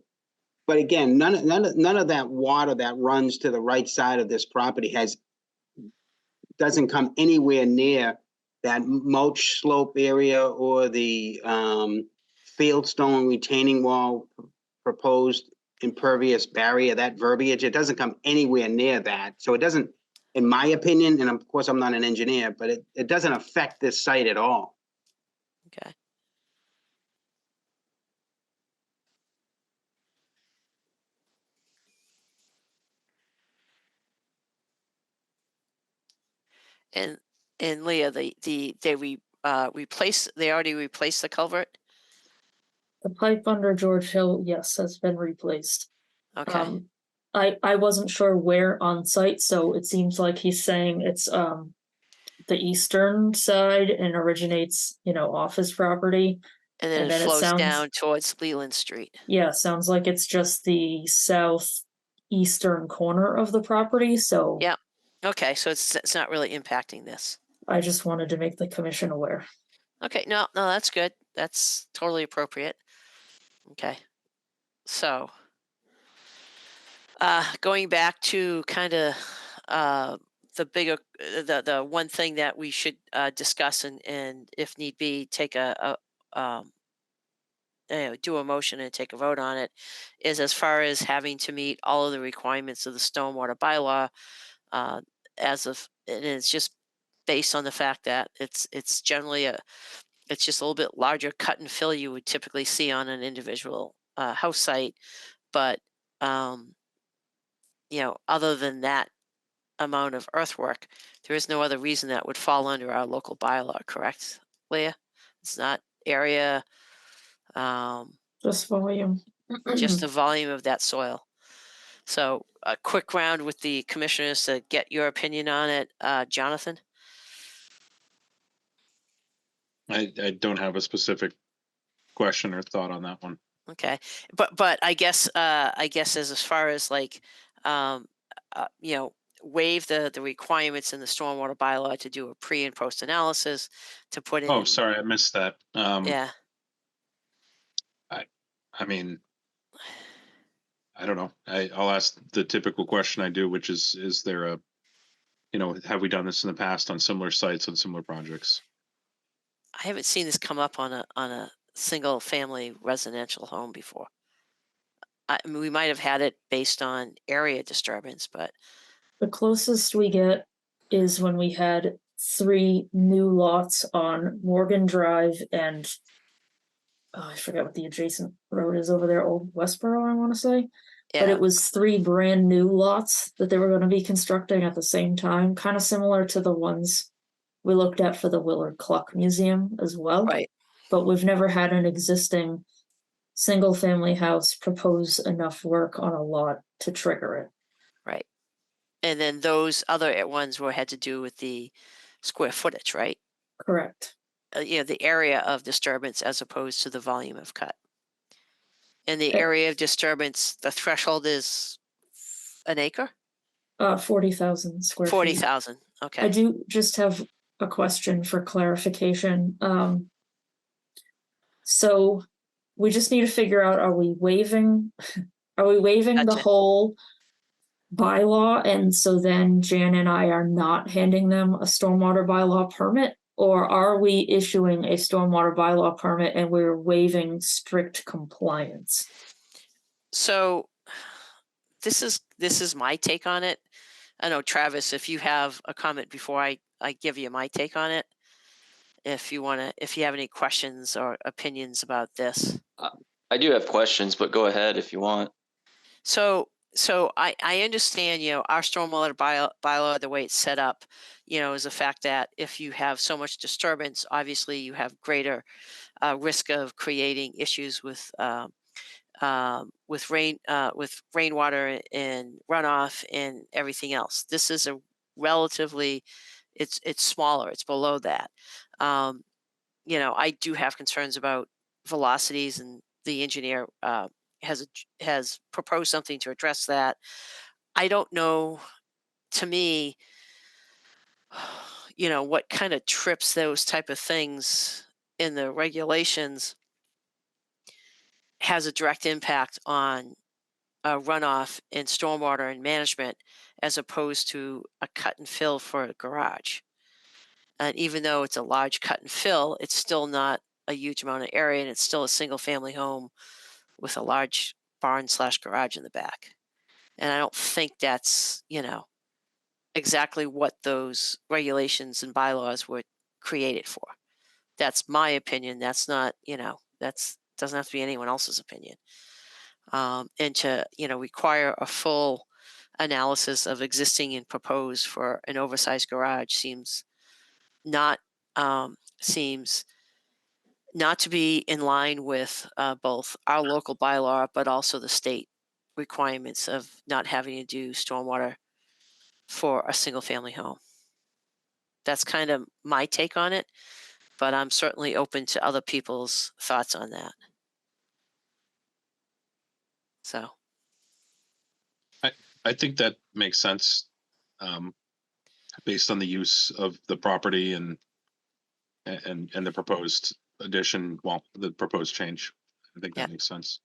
But again, none of that water that runs to the right side of this property doesn't come anywhere near that mulch slope area or the fieldstone retaining wall proposed impervious barrier, that verbiage. It doesn't come anywhere near that. So it doesn't, in my opinion, and of course I'm not an engineer, but it doesn't affect this site at all. Okay. And Leah, they already replaced the culvert. The pipe under George Hill, yes, has been replaced. Okay. I wasn't sure where on site, so it seems like he's saying it's the eastern side and originates, off his property. And then and it then it flows sounds- down towards Leland Street. Yeah, sounds like it's just the southeastern corner of the property, so Yeah. Okay, so it's not really impacting this. I just wanted to make the commission aware. Okay, no, that's good. That's totally appropriate. Okay. So, going back to kind of the bigger, the one thing that we should discuss and if need be, take do a motion and take a vote on it, is as far as having to meet all of the requirements of the stormwater bylaw, and it's just based on the fact that it's generally it's just a little bit larger cut and fill you would typically see on an individual house site, but other than that amount of earthwork, there is no other reason that would fall under our local bylaw, correct, Leah? It's not area, Just volume. just the volume of that soil. So a quick round with the commissioners to get your opinion on it. Jonathan? I don't have a specific question or thought on that one. Okay, but I guess as far as like, you know, waive the requirements in the stormwater bylaw to do a pre and post analysis, to put in. Oh, sorry, I missed that. Yeah. I mean, I don't know. I'll ask the typical question I do, which is there a, you know, have we done this in the past on similar sites on similar projects? I haven't seen this come up on a single family residential home before. I mean, we might have had it based on area disturbance, but The closest we get is when we had 3 new lots on Morgan Drive and I forget what the adjacent road is over there, Old Westboro, I want to say. But yeah, it was 3 brand new lots that they were going to be constructing at the same time, kind of similar to the ones we looked at for the Willard Cluck Museum as well. right, But we've never had an existing single family house propose enough work on a lot to trigger it. right. And then those other ones had to do with the square footage, right? Correct. You know, the area of disturbance as opposed to the volume of cut. And the Eh. area of disturbance, the threshold is an acre? 40,000 square feet. 40,000, I okay. do just have a question for clarification. So we just need to figure out, are we waiving the Gotcha. whole bylaw? And so then Jan and I are not handing them a stormwater bylaw permit? Or are we issuing a stormwater bylaw permit and we're waiving strict compliance? So this is my take on it. I know, Travis, if you have a comment before I give you my take on it, if you have any questions or opinions about this. I do have questions, but go ahead if you want. So I understand, you know, our stormwater bylaw, the way it's set up, you know, is the fact that if you have so much disturbance, obviously you have greater risk of creating issues with rainwater and runoff and everything else. This is a relatively, it's smaller. It's below that. You know, I do have concerns about velocities, and the engineer has proposed something to address that. I don't know. To me, you know, what kind of trips those type of things in the regulations has a direct impact on runoff and stormwater and management, as opposed to a cut and fill for a garage. And even though it's a large cut and fill, it's still not a huge amount of area, and it's still a single family home with a large barn / garage in the back. And I don't think that's, you know, exactly what those regulations and bylaws were created for. That's my opinion. That's not, you know, doesn't have to be anyone else's opinion. And to, you know, require a full analysis of existing and proposed for an oversized garage seems not to be in line with both our local bylaw, but also the state requirements of not having to do stormwater for a single family home. That's kind of my take on it, but I'm certainly open to other people's thoughts on that. So I think that makes sense, based on the use of the property and the proposed addition, well, the proposed change. I think that Yeah. makes sense.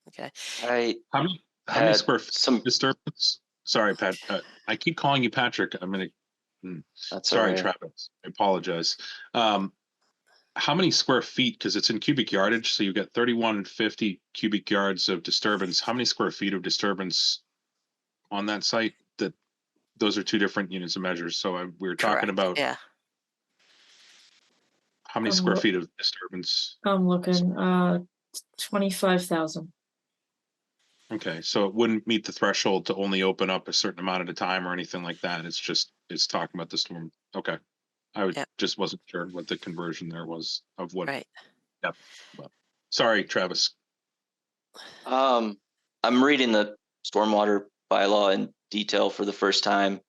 okay. How many Had square feet some. disturbance? Sorry, Pat. I keep calling you Patrick. That's Sorry, all right. Travis. I apologize. How many square feet? Because it's in cubic yardage, so you've got 3150 cubic yards of disturbance. How many square feet of disturbance on that site? Those are two different units of measures. So we were talking Correct. about Yeah. how many square feet of disturbance? I'm looking, 25,000. Okay, so it wouldn't meet the threshold to only open up a certain amount at a time or anything like that. It's talking about the storm. Okay. Yep. Just wasn't sure what the conversion there was of what. Right. Yep. Well, sorry, Travis. I'm reading the stormwater bylaw in detail for the first time,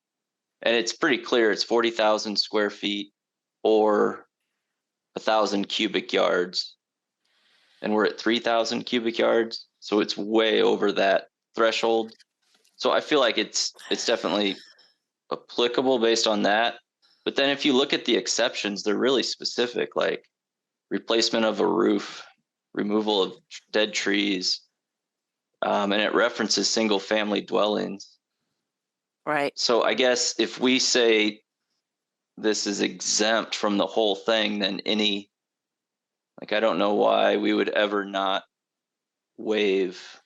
and it's pretty clear. It's 40,000 square feet or 1,000 cubic yards. and we're at 3,000 cubic yards. So it's way over that threshold. So I feel like it's definitely applicable based on that. But then if you look at the exceptions, they're really specific, like replacement of a roof, removal of dead trees, and it references single family dwellings. Right. So I guess if we say this is exempt from the whole thing, then I don't know why we would ever not waive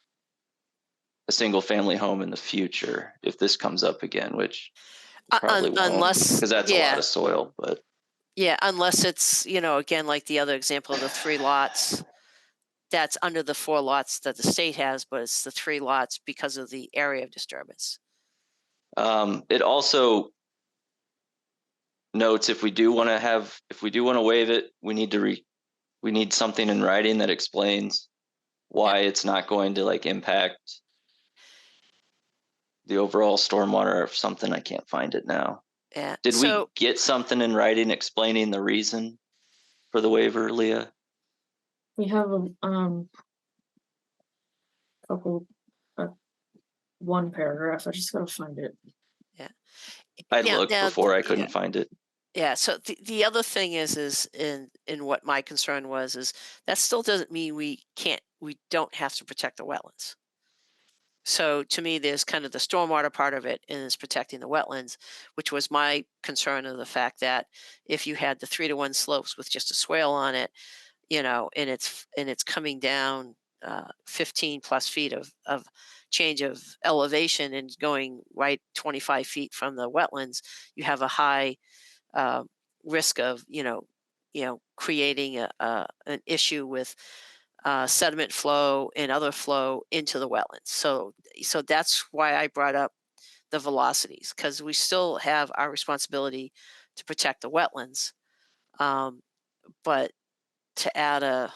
a single family home in the future if this comes up again, which probably won't, Unless, because that's a lot yeah, of soil. But yeah, unless it's, again, like the other example of the 3 lots, that's under the 4 lots that the state has, but it's the 3 lots because of the area of disturbance. it also notes if we do want to waive it, we need something in writing that explains why it's not going to impact the overall stormwater or something. I can't find it now. Yeah. Did we get something in writing explaining the reason for the waiver, Leah? We have a couple, one paragraph. I just gotta find it. I Now- looked now, before, I yeah. couldn't find it. Yeah. So the other thing is in what my concern was is that still doesn't mean we don't have to protect the wetlands. So to me, there's kind of the stormwater part of it, and it's protecting the wetlands, which was my concern of the fact that if you had the 3-to-1 slopes with just a swale on it, and it's coming down 15 plus feet of change of elevation and going right 25 feet from the wetlands, you have a high risk of creating an issue with sediment flow and other flow into the wetlands. So that's why I brought up the velocities, because we still have our responsibility to protect the wetlands, but to add a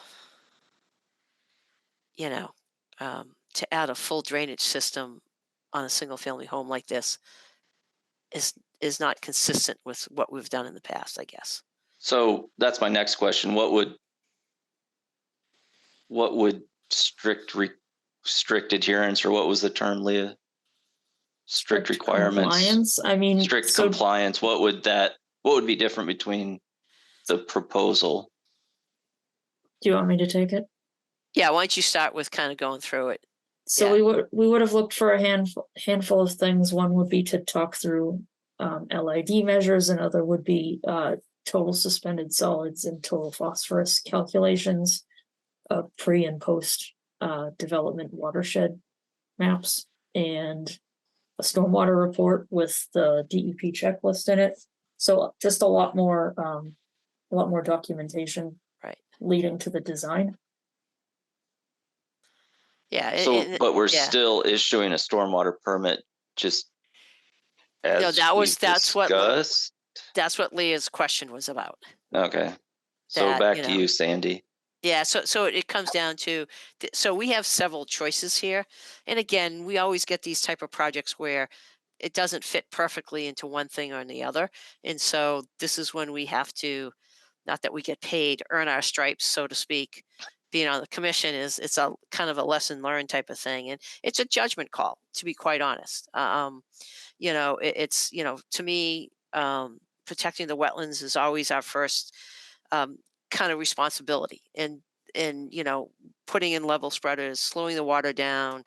full drainage system on a single family home like this is not consistent with what we've done in the past, I guess. So that's my next question. What would strict adherence, or what was the term, Leah? Strict requirements. Compliance, I mean. Strict compliance. What would be different between the proposal? Do you want me to take it? Yeah, why don't you start with kind of going through it? So we would have looked for a handful of things. One would be to talk through LID measures, another would be total suspended solids and total phosphorus calculations of pre and post development watershed maps, and a stormwater report with the DEP checklist in it. So just a lot more documentation, right, leading to the design. Yeah. So, but we're still issuing a stormwater permit, just as that's what Leah's question was about. Okay. So back to you, Sandy. Yeah, so it comes down to, so we have several choices here. And again, we always get these type of projects where it doesn't fit perfectly into one thing or the other. And so this is when we have to, not that we get paid, earn our stripes, so to speak. Being on the commission it's a kind of a lesson learned type of thing. And it's a judgment call, to be quite honest. It's, to me, protecting the wetlands is always our first kind of responsibility, and putting in level spreaders, slowing the water down,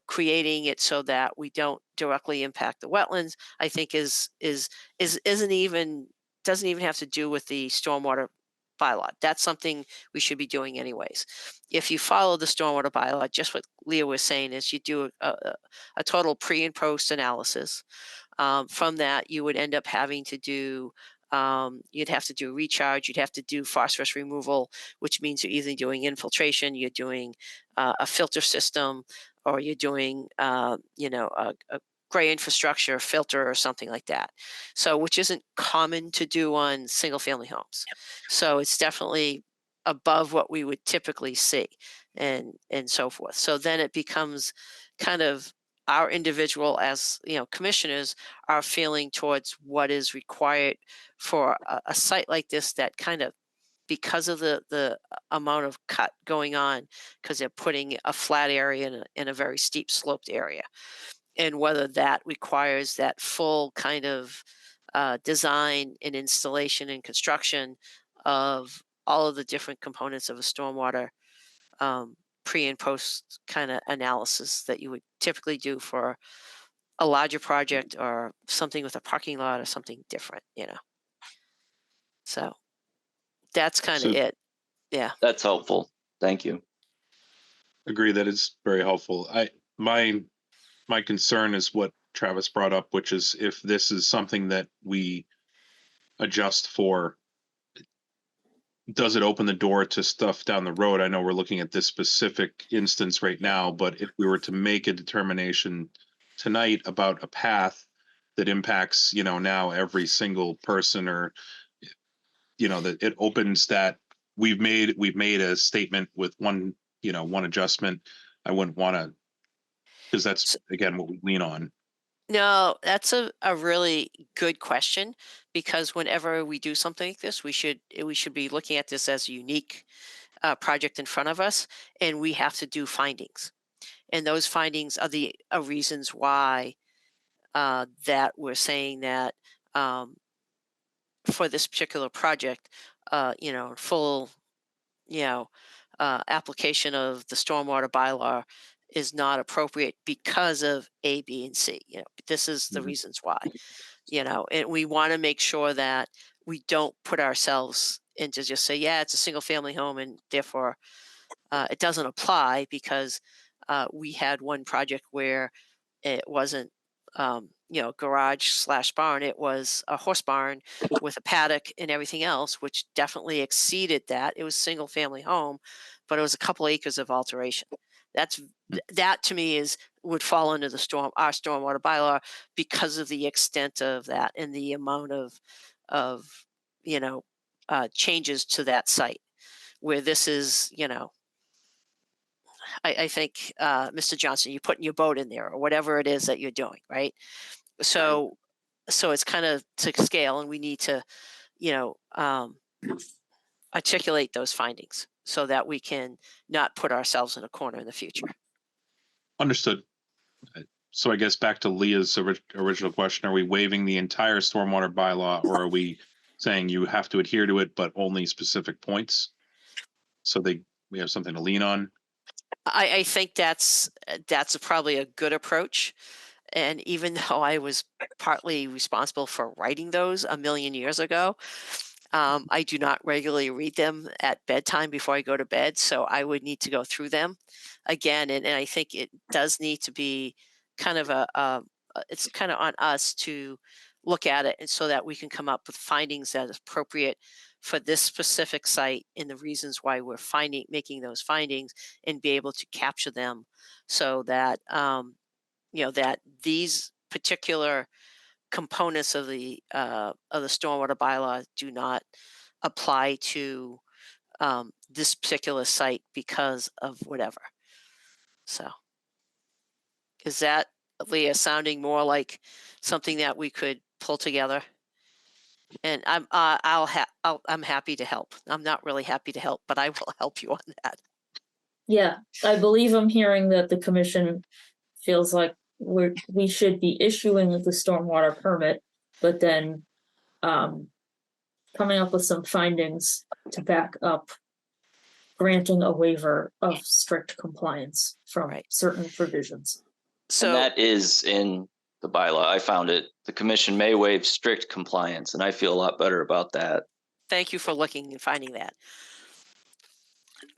creating it so that we don't directly impact the wetlands, I think doesn't even have to do with the stormwater bylaw. That's something we should be doing anyways. If you follow the stormwater bylaw, just what Leah was saying is you do a total pre and post analysis. From that, you would end up having to do you'd have to do recharge, you'd have to do phosphorus removal, which means you're either doing infiltration, you're doing a filter system, or you're doing a gray infrastructure filter or something like that. So, which isn't common to do on single family homes. Yep. So it's definitely above what we would typically see, and so forth. So then it becomes kind of our individual, as commissioners, are feeling towards what is required for a site like this that kind of because of the amount of cut going on, because they're putting a flat area in a very steep sloped area, and whether that requires that full kind of design and installation and construction of all of the different components of a stormwater pre and post kind of analysis that you would typically do for a larger project or something with a parking lot or something different, So that's kind of So- it. Yeah. That's helpful. Thank you. Agree, that is very helpful. My concern is what Travis brought up, which is if this is something that we adjust for, does it open the door to stuff down the road? I know we're looking at this specific instance right now, but if we were to make a determination tonight about a path that impacts, now every single person, or, that it opens that we've made a statement with one adjustment. I wouldn't want to, because that's again what we lean on. No, that's a really good question, because whenever we do something like this, we should be looking at this as a unique project in front of us, and we have to do findings. And those findings are the reasons why that we're saying that for this particular project, full, application of the stormwater bylaw is not appropriate because of A, B, and C. This is the Mhm. reasons why. And we want to make sure that we don't put ourselves into just say, yeah, it's a single family home and therefore it doesn't apply, because we had one project where it wasn't, garage/barn. It was a horse barn with a paddock and everything else, which definitely exceeded that. It was single family home, but it was a couple acres of alteration. That to me would fall under our stormwater bylaw, because of the extent of that and the amount of changes to that site, where this is, I think, Mr. Johnson, you're putting your boat in there or whatever it is that you're doing, right? So it's kind of to scale, and we need to, articulate those findings so that we can not put ourselves in a corner in the future. Understood. So I guess back to Leah's original question, are we waiving the entire stormwater bylaw, or are we saying you have to adhere to it, but only specific points? So we have something to lean on. I think that's probably a good approach. And even though I was partly responsible for writing those a million years ago, I do not regularly read them at bedtime before I go to bed. So I would need to go through them again. And I think it does need to be kind of it's kind of on us to look at it, and so that we can come up with findings that is appropriate for this specific site and the reasons why we're making those findings, and be able to capture them so that, that these particular components of the stormwater bylaw do not apply to this particular site because of whatever. So, is that, Leah, sounding more like something that we could pull together? And I'm happy to help. I'm not really happy to help, but I will help you on that. Yeah, I believe I'm hearing that the commission feels like we should be issuing the stormwater permit, but then coming up with some findings to back up granting a waiver of strict compliance from Right. certain provisions. So And that is in the bylaw. I found it. The commission may waive strict compliance, and I feel a lot better about that. thank you for looking and finding that.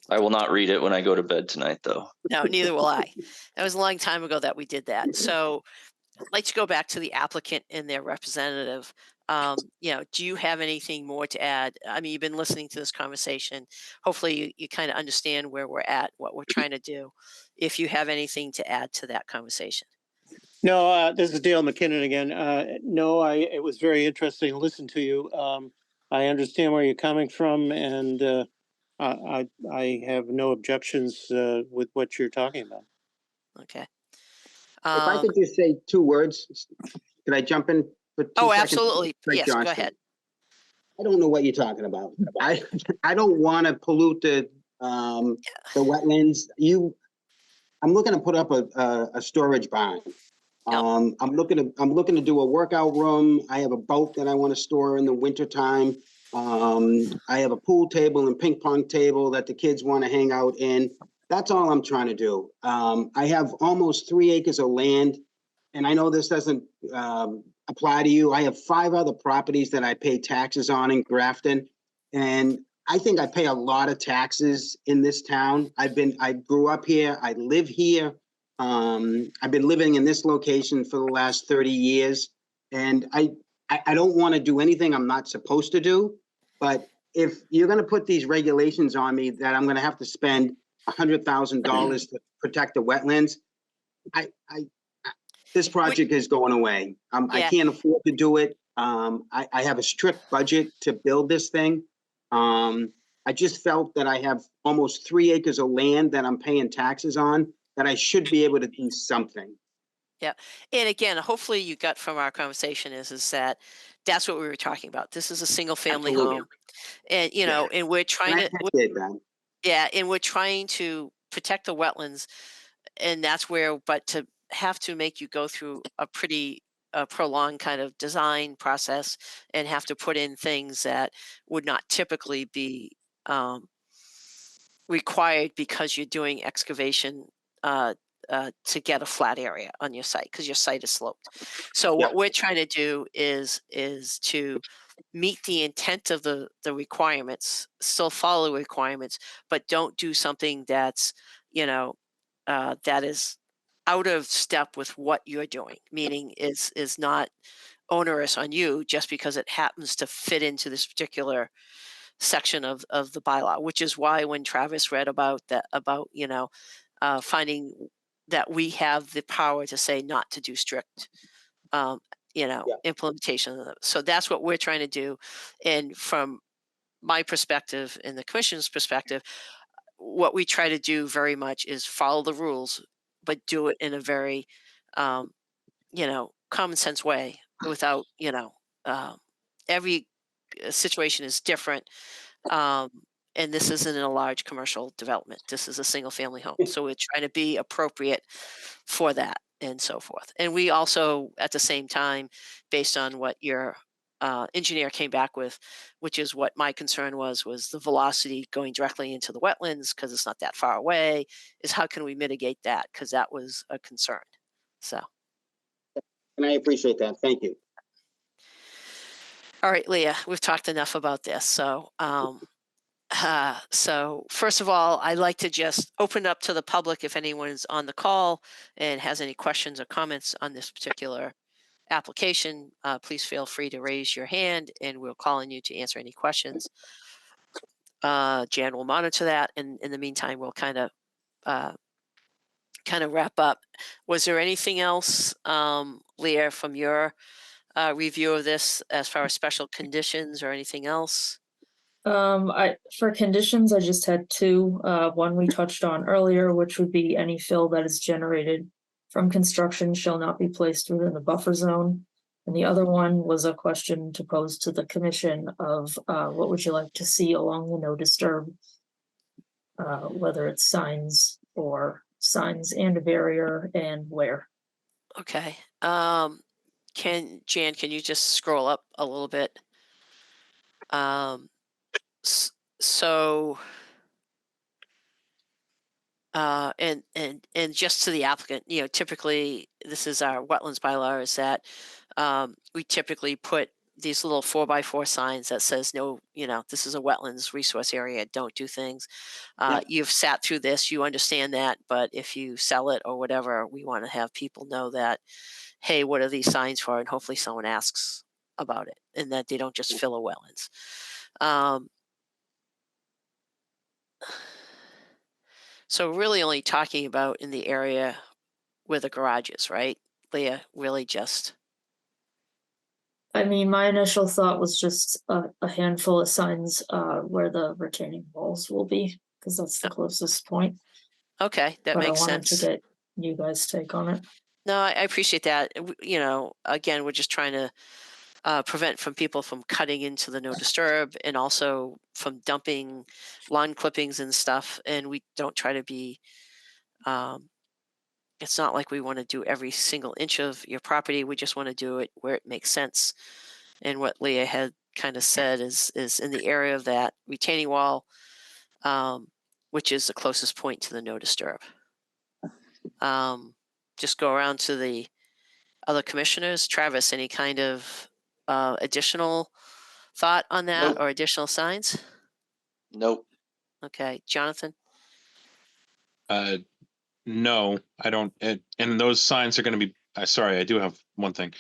I will not read it when I go to bed tonight, though. No, neither will I. That was a long time ago that we did that. So I'd like to go back to the applicant and their representative. Do you have anything more to add? I mean, you've been listening to this conversation. Hopefully you kind of understand where we're at, what we're trying to do. If you have anything to add to that conversation. No, this is Dale McKinnon again. No, it was very interesting to listen to you. I understand where you're coming from, and I have no objections with what you're talking about. Okay. If I could just say 2 words, could I jump in for 2 seconds? Absolutely. Craig Yes, go Johnston. ahead. I don't know what you're talking about. I don't want to pollute the wetlands. I'm looking to put up a storage barn. Yep. I'm looking to do a workout room. I have a boat that I want to store in the wintertime. I have a pool table and ping pong table that the kids want to hang out in. That's all I'm trying to do. I have almost 3 acres of land, and I know this doesn't apply to you. I have 5 other properties that I pay taxes on in Grafton, and I think I pay a lot of taxes in this town. I grew up here. I live here. I've been living in this location for the last 30 years, and I don't want to do anything I'm not supposed to do. But if you're going to put these regulations on me that I'm going to have to spend $100,000 to protect the wetlands, this project is going away. I can't afford to do it. I have a strict budget to build this thing. I just felt that I have almost 3 acres of land that I'm paying taxes on, that I should be able to do something. Yeah. And again, hopefully you got from our conversation is that that's what we were talking about. This is a single family Absolutely. home. And, you know, and we're trying And I to, did that. yeah, and we're trying to protect the wetlands. And that's where, but to have to make you go through a pretty prolonged kind of design process and have to put in things that would not typically be required because you're doing excavation to get a flat area on your site because your site is sloped. So what we're trying to do is to meet the intent of the requirements, still follow the requirements, but don't do something that's, you know, that is out of step with what you're doing, meaning is not onerous on you just because it happens to fit into this particular section of the bylaw, which is why when Travis read about that, about, you know, finding that we have the power to say not to do strict, you know, implementation of them. So that's what we're trying to do. And from my perspective and the commission's perspective, what we try to do very much is follow the rules, but do it in a very, you know, common sense way without, you know, every situation is different. And this isn't a large commercial development. This is a single family home. So we're trying to be appropriate for that and so forth. And we also, at the same time, based on what your engineer came back with, which is what my concern was the velocity going directly into the wetlands because it's not that far away, is how can we mitigate that? Because that was a concern. So. And I appreciate that. Thank you. All right, Leah, we've talked enough about this. So, so first of all, I'd like to just open up to the public if anyone's on the call and has any questions or comments on this particular application. Please feel free to raise your hand and we'll call on you to answer any questions. Jan will monitor that, and in the meantime, we'll kind of wrap up. Was there anything else, Leah, from your review of this as far as special conditions or anything else? For conditions, I just had 2. One we touched on earlier, which would be any fill that is generated from construction shall not be placed within the buffer zone. And the other one was a question to pose to the commission of what would you like to see along the no disturb, whether it's signs or signs and a barrier, and where. Okay. Jan, can you just scroll up a little bit? So, and just to the applicant, you know, typically this is our wetlands bylaw, is that we typically put these little 4x4 signs that says no, you know, this is a wetlands resource area, don't do things. You've sat through this, you understand that, but if you sell it or whatever, we want to have people know that, hey, what are these signs for? And hopefully someone asks about it and that they don't just fill a wetlands. So really only talking about in the area where the garage is, right, Leah? Really just. I mean, my initial thought was just a handful of signs where the retaining walls will be, because that's the closest point. Okay, that But makes I wanted sense. to get you guys' take on it. No, I appreciate that. You know, again, we're just trying to prevent from people from cutting into the no disturb, and also from dumping lawn clippings and stuff. And we don't try to be, it's not like we want to do every single inch of your property. We just want to do it where it makes sense. And what Leah had kind of said is in the area of that retaining wall, which is the closest point to the no disturb. Just go around to the other commissioners. Travis, any kind of additional thought on that Nope. or additional signs? Nope. Okay, Jonathan? No, I don't. And those signs are going to be, sorry, I do have one thing.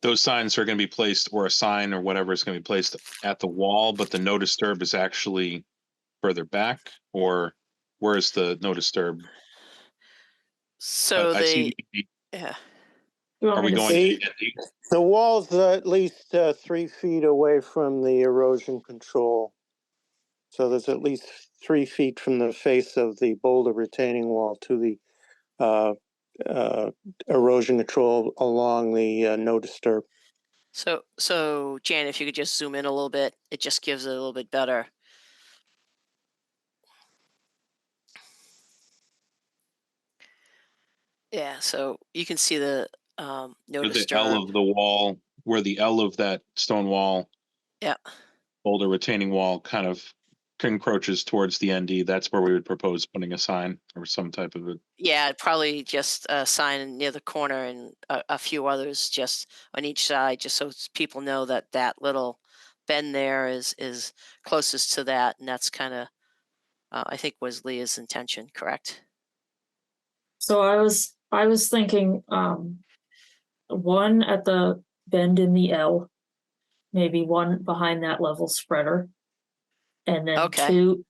Those signs are going to be placed, or a sign or whatever is going to be placed at the wall, but the no disturb is actually further back, or where is the no disturb? So I see. yeah. You want Are me we to going? s- The wall's at least 3 feet away from the erosion control. So there's at least 3 feet from the face of the boulder retaining wall to the erosion control along the no disturb. So Jan, if you could just zoom in a little bit, it just gives it a little bit better. Yeah, so you can see the no The L disturb. of the wall, where the L of that stone wall, Yeah. boulder retaining wall kind of encroaches towards the ND. That's where we would propose putting a sign or some type of it. Yeah, probably just a sign near the corner and a few others just on each side, just so people know that that little bend there is closest to that, and that's kind of I think was Leah's intention, correct? So I was thinking, one at the bend in the L, maybe one behind that level spreader. And then Okay. two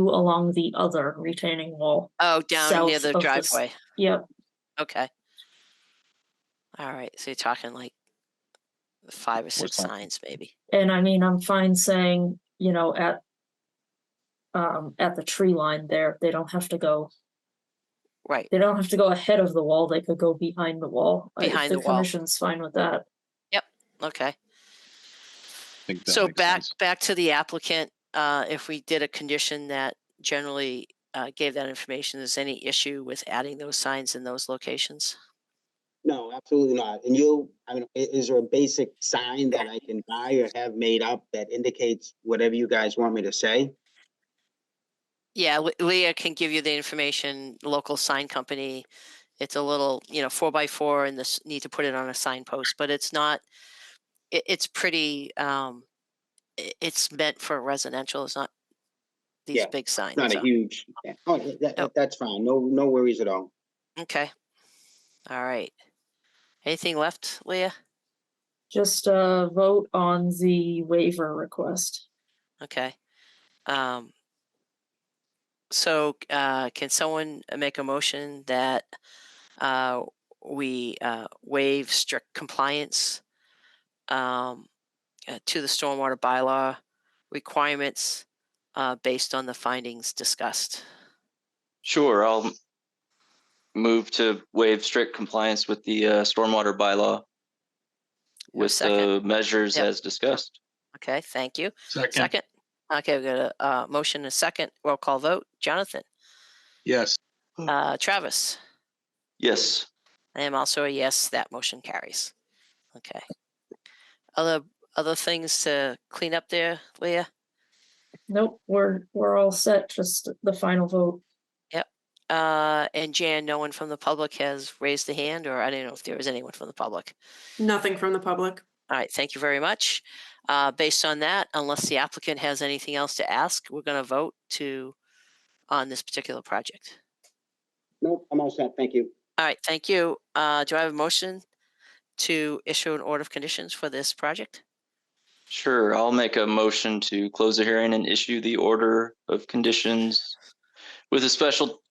along the other retaining wall. Oh, down near south the of this- driveway. Yep, Okay. All right, so you're talking like 5 or 6 sign? signs, maybe. and I mean, I'm fine saying, at the tree line there, they don't have to go Right, ahead of the wall, they could go behind the wall. If behind the the wall. commission's fine with that. Okay. I think that So makes sense. back to the applicant, if we did a condition that generally gave that information, is any issue with adding those signs in those locations? No, absolutely not. And I mean, is there a basic sign that I can buy or have made up that indicates whatever you guys want me to say? Yeah, Leah can give you the information, local sign company. It's a little, 4x4 and this need to put it on a signpost, but it's not, it's pretty, it's meant for residential. It's not these Yeah, big signs. Not a so. huge, oh, Nope. that's fine. No worries at all. Okay. All right. Anything left, Leah? Just vote on the waiver request. Okay. So can someone make a motion that we waive strict compliance to the stormwater bylaw requirements based on the findings discussed? Sure, I'll move to waive strict compliance with the stormwater bylaw with second? the measures Yep. as discussed. Okay, thank you. Second. Okay, we got a motion and a second. Roll call vote. Jonathan? Yes. Travis? Yes. I am also a yes. That motion carries. Okay. Other things to clean up there, Leah? Nope, we're all set, just the final vote. Yep. And Jan, no one from the public has raised a hand, or I don't know if there is anyone from the public. Nothing from the public. All right, thank you very much. Based on that, unless the applicant has anything else to ask, we're going to vote on this particular project. Nope, I'm all set. Thank you. All right, thank you. Do I have a motion to issue an order of conditions for this project? Sure, I'll make a motion to close the hearing and issue the order of conditions with the special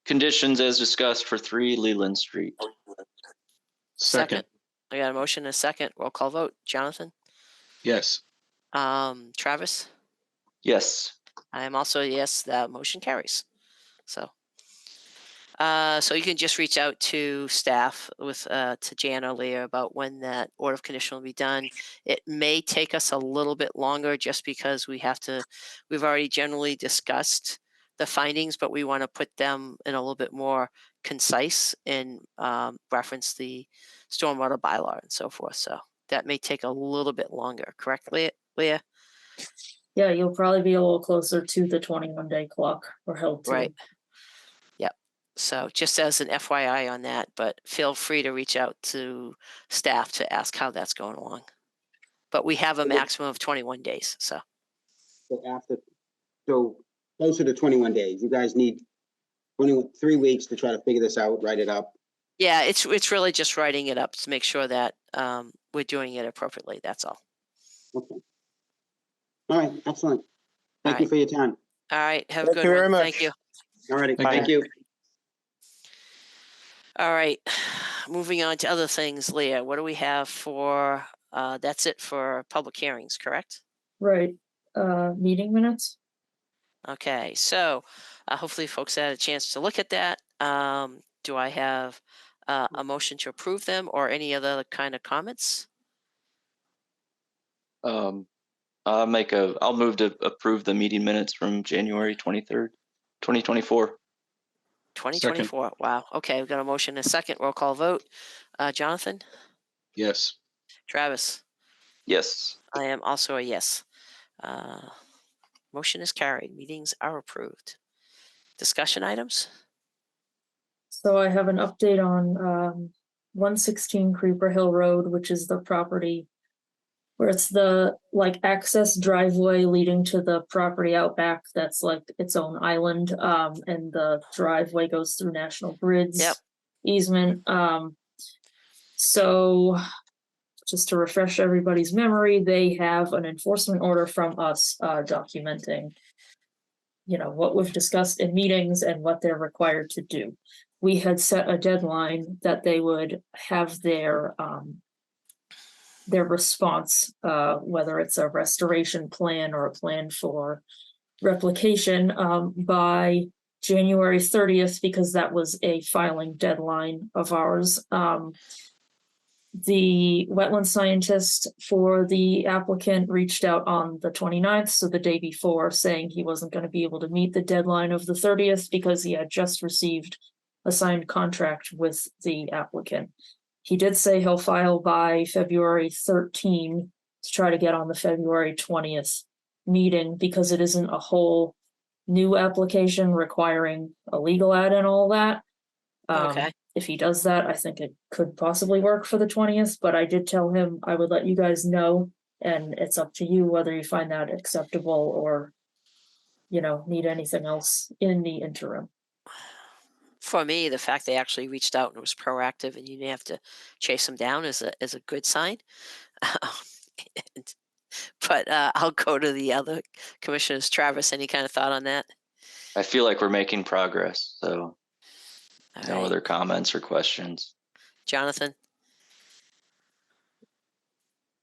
conditions as discussed for 3 Leland Street. Second. I got a motion and a second. Roll call vote. Jonathan? Yes. Travis? Yes. I am also a yes. That motion carries. So, So you can just reach out to staff with, to Jan or Leah about when that order of condition will be done. It may take us a little bit longer just because we've already generally discussed the findings, but we want to put them in a little bit more concise and reference the stormwater bylaw and so forth. So that may take a little bit longer, correct, Leah? Yeah, you'll probably be a little closer to the 21-day clock or held to. Right. Yep. So just as an FYI on that, but feel free to reach out to staff to ask how that's going along. But we have a maximum of 21 days. So So closer to 21 days, you guys need 3 weeks to try to figure this out, write it up. yeah, it's really just writing it up to make sure that we're doing it appropriately. That's all. Okay. All right, excellent. Thank All you right. for your time. All right. Have Thank a good you very one. much. Thank you. All righty, Thank thank you. All right. Moving on to other things, Leah. What do we have for? That's it for public hearings, correct? Right. Meeting minutes? Okay, so hopefully folks had a chance to look at that. Do I have a motion to approve them or any other kind of comments? I'll move to approve the meeting minutes from January 23rd, 2024. 2024. Wow. Okay, we've got a motion and a second. Roll call vote. Jonathan? Yes. Travis? Yes. I am also a yes. Motion is carried. Meetings are approved. Discussion items? So I have an update on 116 Creeper Hill Road, which is the property where it's the access driveway leading to the property out back that's like its own island. And the driveway goes through National Grid's Yep. easement. So just to refresh everybody's memory, they have an enforcement order from us documenting, what we've discussed in meetings and what they're required to do. We had set a deadline that they would have their response, whether it's a restoration plan or a plan for replication, by January 30th, because that was a filing deadline of ours. The wetland scientist for the applicant reached out on the 29th, so the day before, saying he wasn't going to be able to meet the deadline of the 30th because he had just received a signed contract with the applicant. He did say he'll file by February 13 to try to get on the February 20th meeting, because it isn't a whole new application requiring a legal ad and all that. Okay. If he does that, I think it could possibly work for the 20th, but I did tell him I would let you guys know, and it's up to you whether you find that acceptable or, need anything else in the interim. For me, the fact they actually reached out and was proactive and you didn't have to chase them down is a good sign. But I'll go to the other commissioners. Travis, any kind of thought on that? I feel like we're making progress. So All no right. other comments or questions. Jonathan?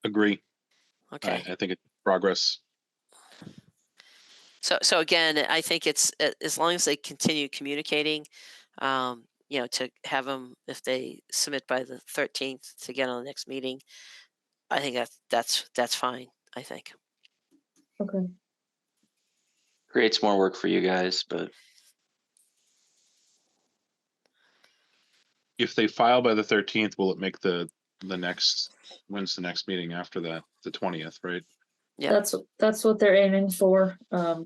Agree. Okay. I think it's progress. So again, I think it's as long as they continue communicating, to have them, if they submit by the 13th to get on the next meeting, I think that's fine, I think. Okay. Creates more work for you guys, but If they file by the 13th, will it make the next, when's the next meeting after that? The 20th, right? Yeah. That's what they're aiming for,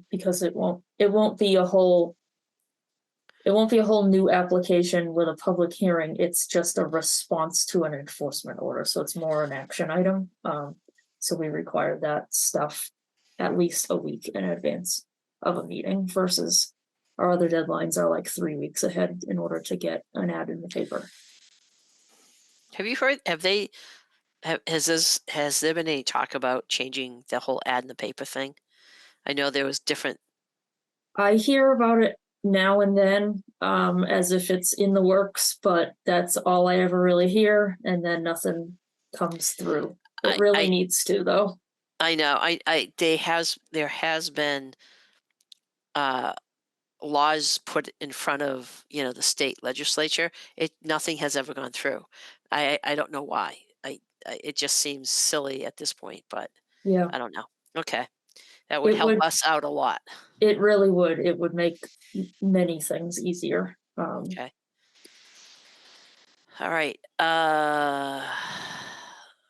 because it won't be a whole new application with a public hearing. It's just a response to an enforcement order, so it's more an action item. So we require that stuff at least a week in advance of a meeting, versus our other deadlines are like 3 weeks ahead in order to get an ad in the paper. Have you heard? Has there been any talk about changing the whole ad in the paper thing? I know there was different. I hear about it now and then, as if it's in the works, but that's all I ever really hear, and then nothing comes through. It really needs to, though. I know. There has been laws put in front of, the state legislature, nothing has ever gone through. I don't know why. It just seems silly at this point, but Yeah, I don't know. Okay. That would It help would- us out a lot. it really would. It would make many things easier. Okay. All right.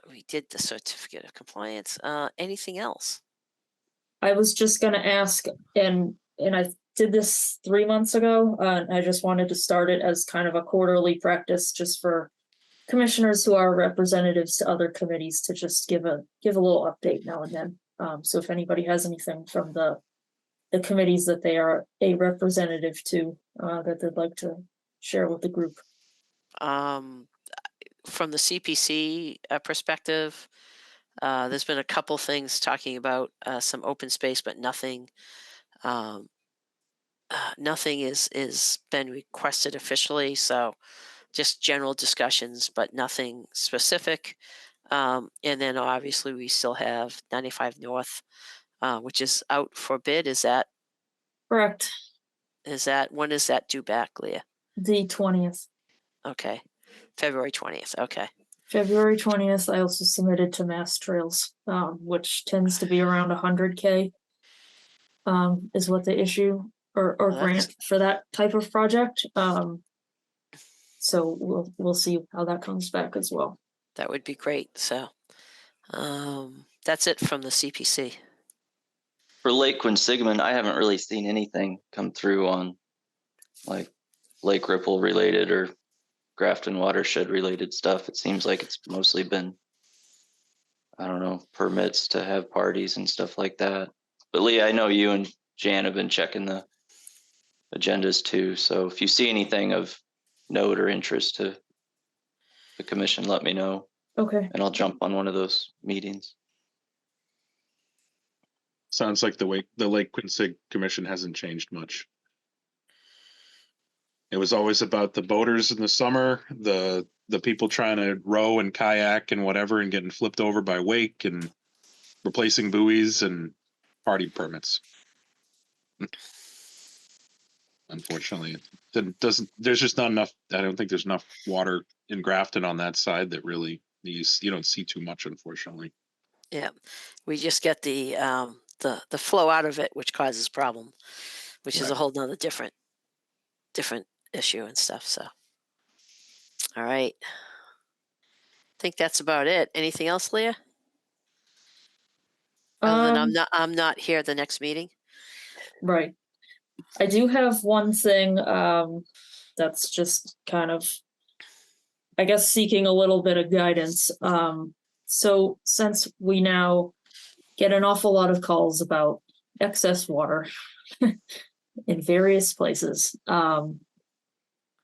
We did the certificate of compliance. Anything else? I was just gonna ask, and I did this 3 months ago, I just wanted to start it as kind of a quarterly practice, just for commissioners who are representatives to other committees to just give a little update now and then. So if anybody has anything from the committees that they are a representative to, that they'd like to share with the group. From the CPC perspective, there's been a couple things talking about some open space, but nothing. Nothing is been requested officially. So just general discussions, but nothing specific. And then obviously we still have 95 North, which is out for bid. Correct, When is that due back, Leah? the 20th. Okay. February 20th. Okay. February 20th, I also submitted to Mass Trails, which tends to be around 100K. Is what they issue or Well, that's- grant for that type of project. So we'll see how that comes back as well. That would be great. So that's it from the CPC. For Lake Quinsigamond, I haven't really seen anything come through on like Lake Ripple related or Grafton watershed related stuff. It seems like it's mostly been, I don't know, permits to have parties and stuff like that. But Leah, I know you and Jan have been checking the agendas too. So if you see anything of note or interest to the commission, let me know Okay. and I'll jump on one of those meetings. Sounds like the Lake Quinsig Commission hasn't changed much. It was always about the boaters in the summer, the people trying to row and kayak and whatever and getting flipped over by wake and replacing buoys and party permits. Unfortunately, there's just not enough. I don't think there's enough water in Grafton on that side that really you don't see too much, unfortunately. Yeah. We just get the flow out of it, which causes problem, which is a Right. whole nother different issue and stuff. So, all right. I think that's about it. Anything else, Leah? Other than I'm not here at the next meeting. Right. I do have one thing, that's just kind of, I guess, seeking a little bit of guidance. So since we now get an awful lot of calls about excess water in various places,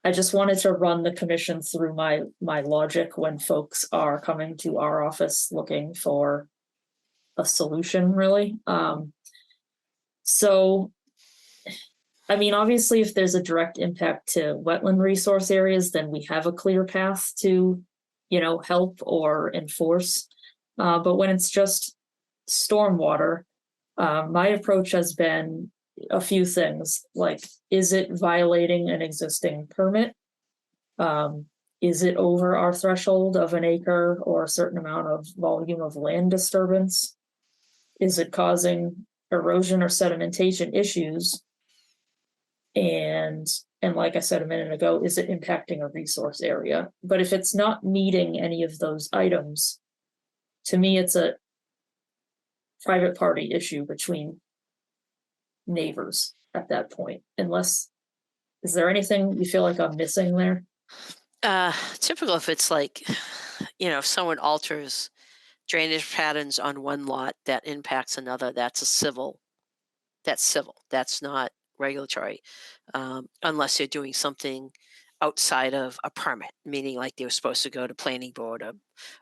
I just wanted to run the commission through my logic when folks are coming to our office looking for a solution, really. So, I mean, obviously, if there's a direct impact to wetland resource areas, then we have a clear path to, help or enforce. But when it's just stormwater, my approach has been a few things, like, is it violating an existing permit? Is it over our threshold of an acre or a certain amount of volume of land disturbance? Is it causing erosion or sedimentation issues? And like I said a minute ago, is it impacting a resource area? But if it's not meeting any of those items, to me, it's a private party issue between neighbors at that point. Is there anything you feel like I'm missing there? Typical if it's like, if someone alters drainage patterns on one lot that impacts another, that's civil. That's not regulatory, unless you're doing something outside of a permit, meaning like they were supposed to go to planning board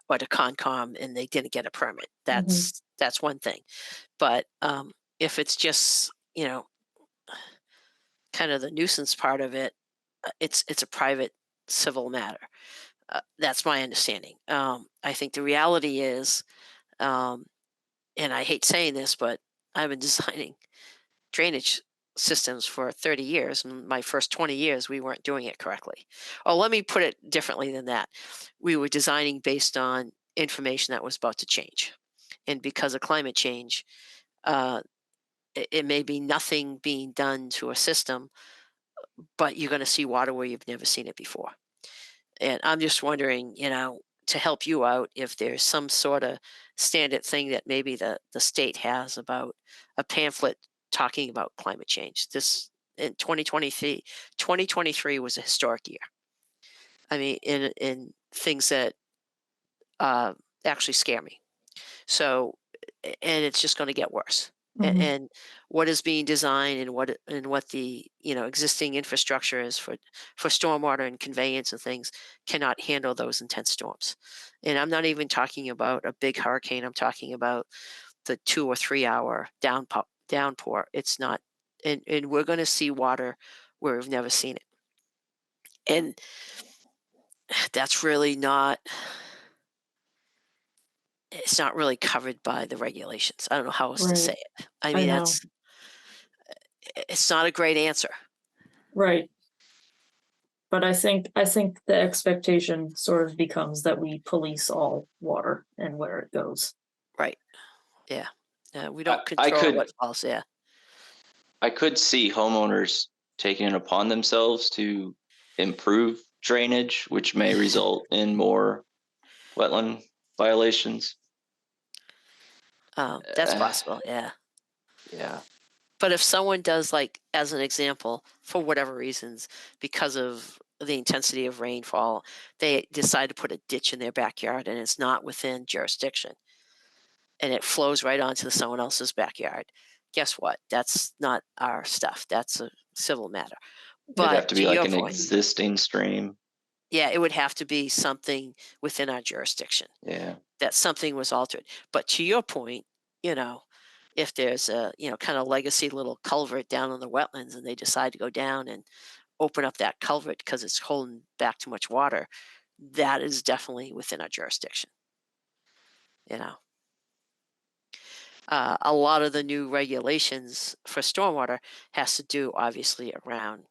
or to Concom and they didn't get a permit. That's one thing. But if it's just, kind of the nuisance part of it, it's a private civil matter. That's my understanding. I think the reality is, and I hate saying this, but I've been designing drainage systems for 30 years. And my first 20 years, we weren't doing it correctly. Or let me put it differently than that. We were designing based on information that was about to change. And because of climate change, it may be nothing being done to a system, but you're going to see water where you've never seen it before. And I'm just wondering, to help you out, if there's some sort of standard thing that maybe the state has about a pamphlet talking about climate change. This in 2023 was a historic year. I mean, in things that actually scare me. So, and it's just going to get worse. Mhm. And what is being designed and what the existing infrastructure is for stormwater and conveyance and things cannot handle those intense storms. And I'm not even talking about a big hurricane. I'm talking about the 2 or 3 hour downpour. It's not, and we're going to see water where we've never seen it. And that's really not, it's not really covered by the regulations. I don't know how else to Right. say it. I I mean, know. it's not a great answer. Right. But I think the expectation sort of becomes that we police all water and where it goes. Right. Yeah. We don't I control could- what falls. Yeah. I could see homeowners taking it upon themselves to improve drainage, which may result in more wetland violations. That's possible. Yeah. Yeah. But if someone does, like, as an example, for whatever reasons, because of the intensity of rainfall, they decide to put a ditch in their backyard and it's not within jurisdiction and it flows right onto someone else's backyard. Guess what? That's not our stuff. That's a civil matter. It'd have But to to be like your an point, existing stream. yeah, it would have to be something within our jurisdiction. Yeah. That something was altered. But to your point, if there's a, kind of legacy little culvert down in the wetlands and they decide to go down and open up that culvert because it's holding back too much water, that is definitely within our jurisdiction. A lot of the new regulations for stormwater has to do obviously around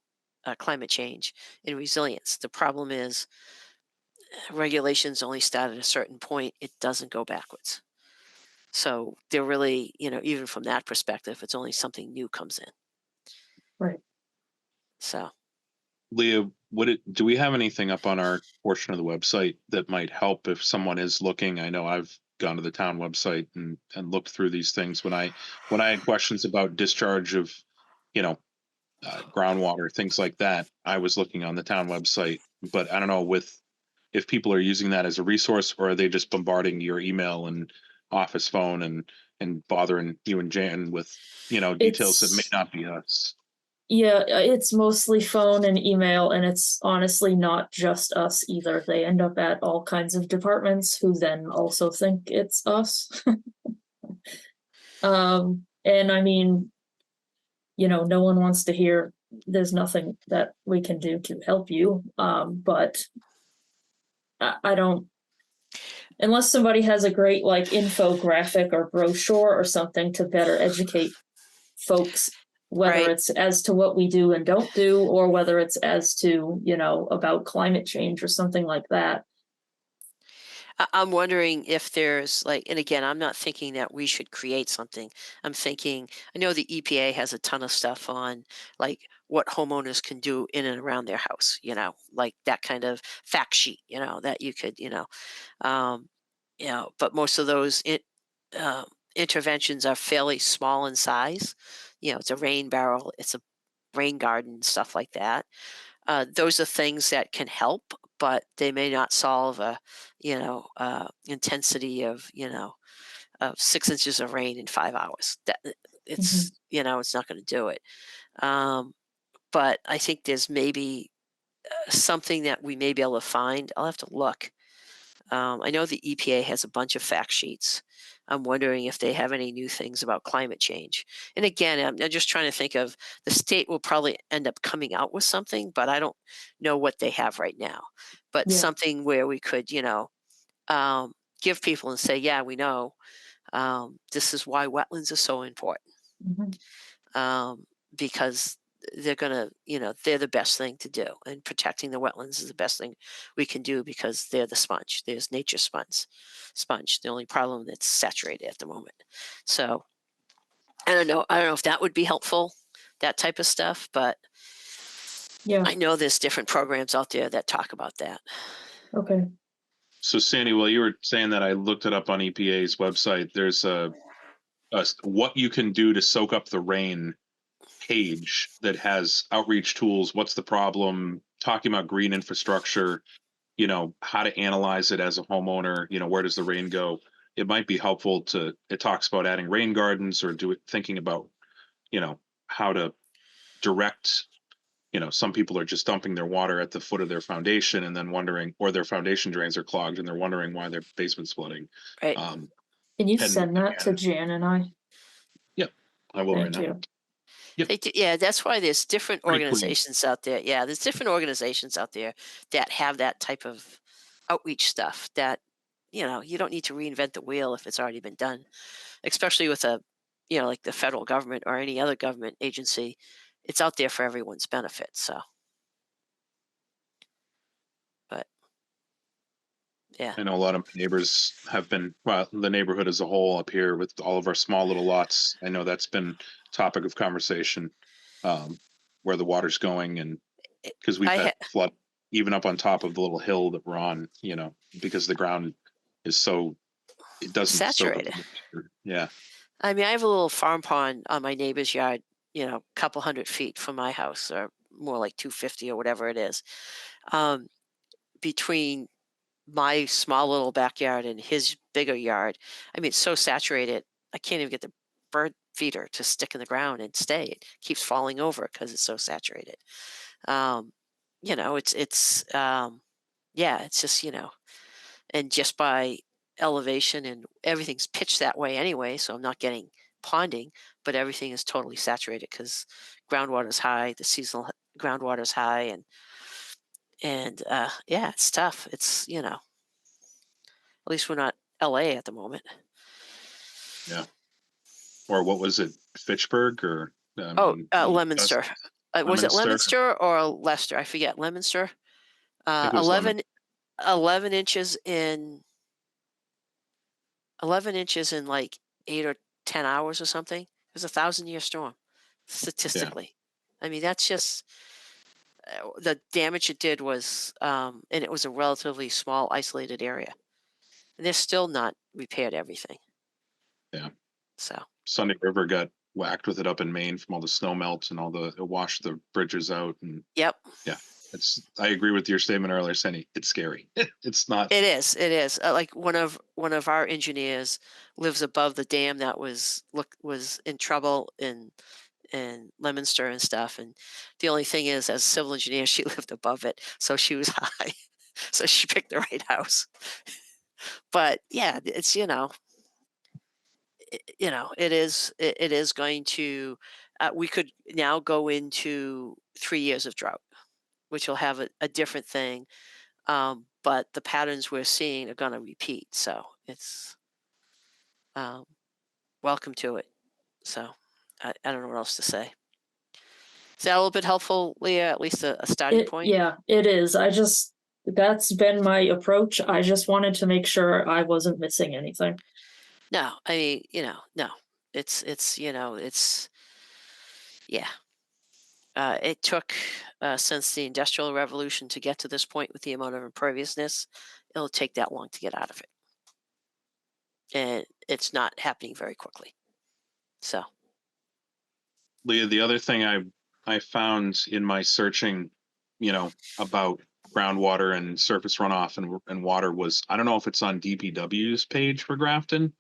climate change and resilience. The problem is regulations only start at a certain point. It doesn't go backwards. So they're really, even from that perspective, it's only something new comes in. Right. So Leah, do we have anything up on our portion of the website that might help if someone is looking? I know I've gone to the town website and looked through these things when I had questions about discharge of, groundwater, things like that. I was looking on the town website, but I don't know if people are using that as a resource or are they just bombarding your email and office phone and bothering you and Jan with, details that may not be us. Yeah, it's mostly phone and email, and it's honestly not just us either. They end up at all kinds of departments who then also think it's us. And I mean, no one wants to hear there's nothing that we can do to help you. But I don't, unless somebody has a great like infographic or brochure or something to better educate folks, whether Right. it's as to what we do and don't do, or whether it's as to, about climate change or something like that. I'm wondering if there's and again, I'm not thinking that we should create something. I'm thinking, I know the EPA has a ton of stuff on like what homeowners can do in and around their house, like that kind of fact sheet, that you could, but most of those interventions are fairly small in size. It's a rain barrel, it's a rain garden, stuff like that. Those are things that can help, but they may not solve a, intensity of, of 6 inches of rain in 5 hours. That it's, it's not going to do it. But I think there's maybe something that we may be able to find. I'll have to look. I know the EPA has a bunch of fact sheets. I'm wondering if they have any new things about climate change. And again, I'm just trying to think of the state will probably end up coming out with something, but I don't know what they have right now. But Yeah. something where we could, give people and say, yeah, we know this is why wetlands are so important. Mhm. because they're gonna, they're the best thing to do, and protecting the wetlands is the best thing we can do because they're the sponge. There's nature's sponge. The only problem that's saturated at the moment. So I don't know if that would be helpful, that type of stuff, but Yeah, I know there's different programs out there that talk about that. okay. So Sandy, while you were saying that, I looked it up on EPA's website. There's a what you can do to soak up the rain page that has outreach tools. What's the problem? Talking about green infrastructure, how to analyze it as a homeowner, where does the rain go? It might be helpful it talks about adding rain gardens or thinking about, how to direct, some people are just dumping their water at the foot of their foundation and then wondering, or their foundation drains are clogged and they're wondering why their basement's flooding. Right. Can you and- send that to Jan and I? I will right Thank now. you. Yep. Yeah, that's why there's different Pretty clean. organizations out there. Yeah, there's different organizations out there that have that type of outreach stuff that, you don't need to reinvent the wheel if it's already been done, especially with like the federal government or any other government agency. It's out there for everyone's benefit. So, but yeah, I know a lot of neighbors have been, well, the neighborhood as a whole up here with all of our small little lots. I know that's been topic of conversation, where the water's going, and because we've I had flood even up on top of the little hill that we're on, because the ground is so, it doesn't soak up saturated. the moisture. Yeah. I mean, I have a little farm pond on my neighbor's yard, a couple 100 feet from my house, or more like 250 or whatever it is. Between my small little backyard and his bigger yard, I mean, it's so saturated, I can't even get the bird feeder to stick in the ground and stay. It keeps falling over because it's so saturated. It's just, and just by elevation, and everything's pitched that way anyway, so I'm not getting ponding, but everything is totally saturated because groundwater is high, the seasonal groundwater is high, and yeah, it's tough. It's, at least we're not LA at the moment. Yeah. Or what was it? Fitchburg or? Leominster. Was it Leominster? Leominster or Leicester? I forget. Leominster. think it was 11 inches in 11 inches in like 8 or 10 hours or something. It was a 1,000-year storm, statistically. I mean, that's just the damage it did was, and it was a relatively small, isolated area. And they're still not repaired everything. Yeah. So Sunday River got whacked with it up in Maine from all the snow melts and it washed the bridges out. And yep, I agree with your statement earlier, Sandy. It's scary. It's not. it is. Like one of our engineers lives above the dam that was in trouble in Leominster and stuff. And the only thing is, as a civil engineer, she lived above it, so she was high, so she picked the right house. But yeah, it's it is going to. We could now go into 3 years of drought, which will have a different thing. But the patterns we're seeing are going to repeat. So it's welcome to it. So I don't know what else to say. Is that a little bit helpful, Leah? At least a starting point? Yeah, it is. That's been my approach. I just wanted to make sure I wasn't missing anything. No, I mean, no. It's yeah. It took since the Industrial Revolution to get to this point with the amount of imperviousness. It'll take that long to get out of it. And it's not happening very quickly. So, Leah, the other thing I found in my searching, about groundwater and surface runoff and water was, I don't know if it's on DPW's page for Grafton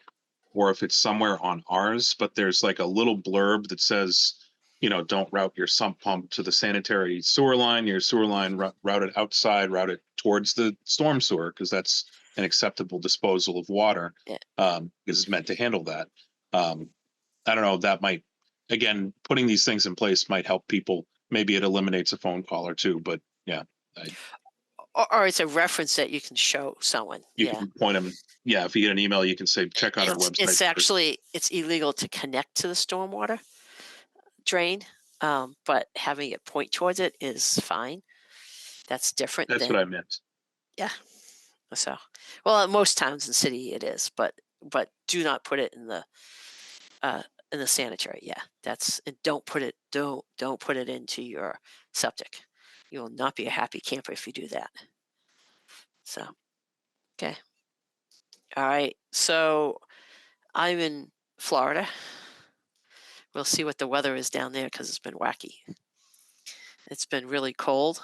or if it's somewhere on ours, but there's like a little blurb that says, don't route your sump pump to the sanitary sewer line. Your sewer line route it outside, route it towards the storm sewer, because that's an acceptable disposal of water. Yeah. Because it's meant to handle that. I don't know, that might, again, putting these things in place might help people. Maybe it eliminates a phone call or two, but yeah. Or it's a reference that you can show someone. You can point them. Yeah, if you get an email, you can say, check out our website. It's illegal to connect to the stormwater drain. But having it point towards it is fine. That's different That's than, what I meant. yeah. So, well, at most towns and city it is, but do not put it in the sanitary. Yeah, that's, and don't put it into your septic. You will not be a happy camper if you do that. So, okay. All right. So I'm in Florida. We'll see what the weather is down there because it's been wacky. It's been really cold,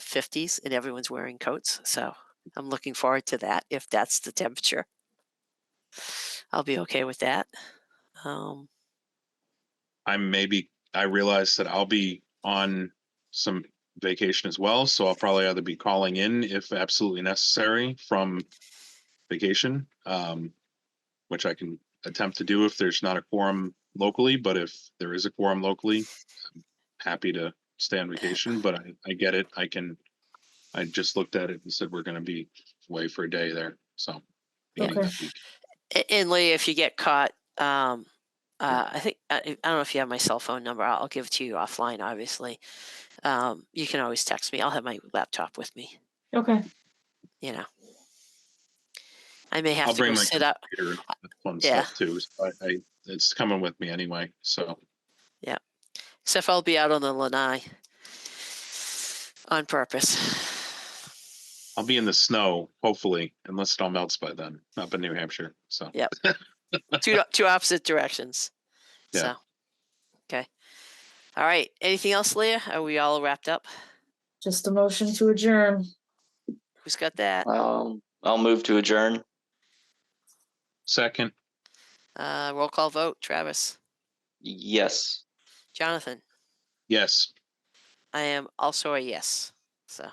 50s, and everyone's wearing coats. So I'm looking forward to that. If that's the temperature, I'll be okay with that. I realize that I'll be on some vacation as well, so I'll probably either be calling in if absolutely necessary from vacation, which I can attempt to do if there's not a quorum locally, but if there is a quorum locally, I'm happy to stay on vacation, but I get it. I just looked at it and said we're gonna be away for a day there, so. meeting Okay. that week. And Lee, if you get caught, I think I don't know if you have my cell phone number. I'll give it to you offline. Obviously, you can always text me. I'll have my laptop with me. Okay. You know, I may have I'll to go bring my sit up. computer and fun Yeah. stuff too. So it's coming with me anyway. So Except I'll be out on the lanai on purpose. I'll be in the snow, hopefully, unless it all melts by then, up in New Hampshire. So Yep. two opposite directions. Yeah. So, okay. All right. Anything else, Leah? Are we all wrapped up? Just a motion to adjourn. Who's got that? I'll move to adjourn. second, Roll call vote. Travis, Yes. Jonathan. yes. I am also a yes. So.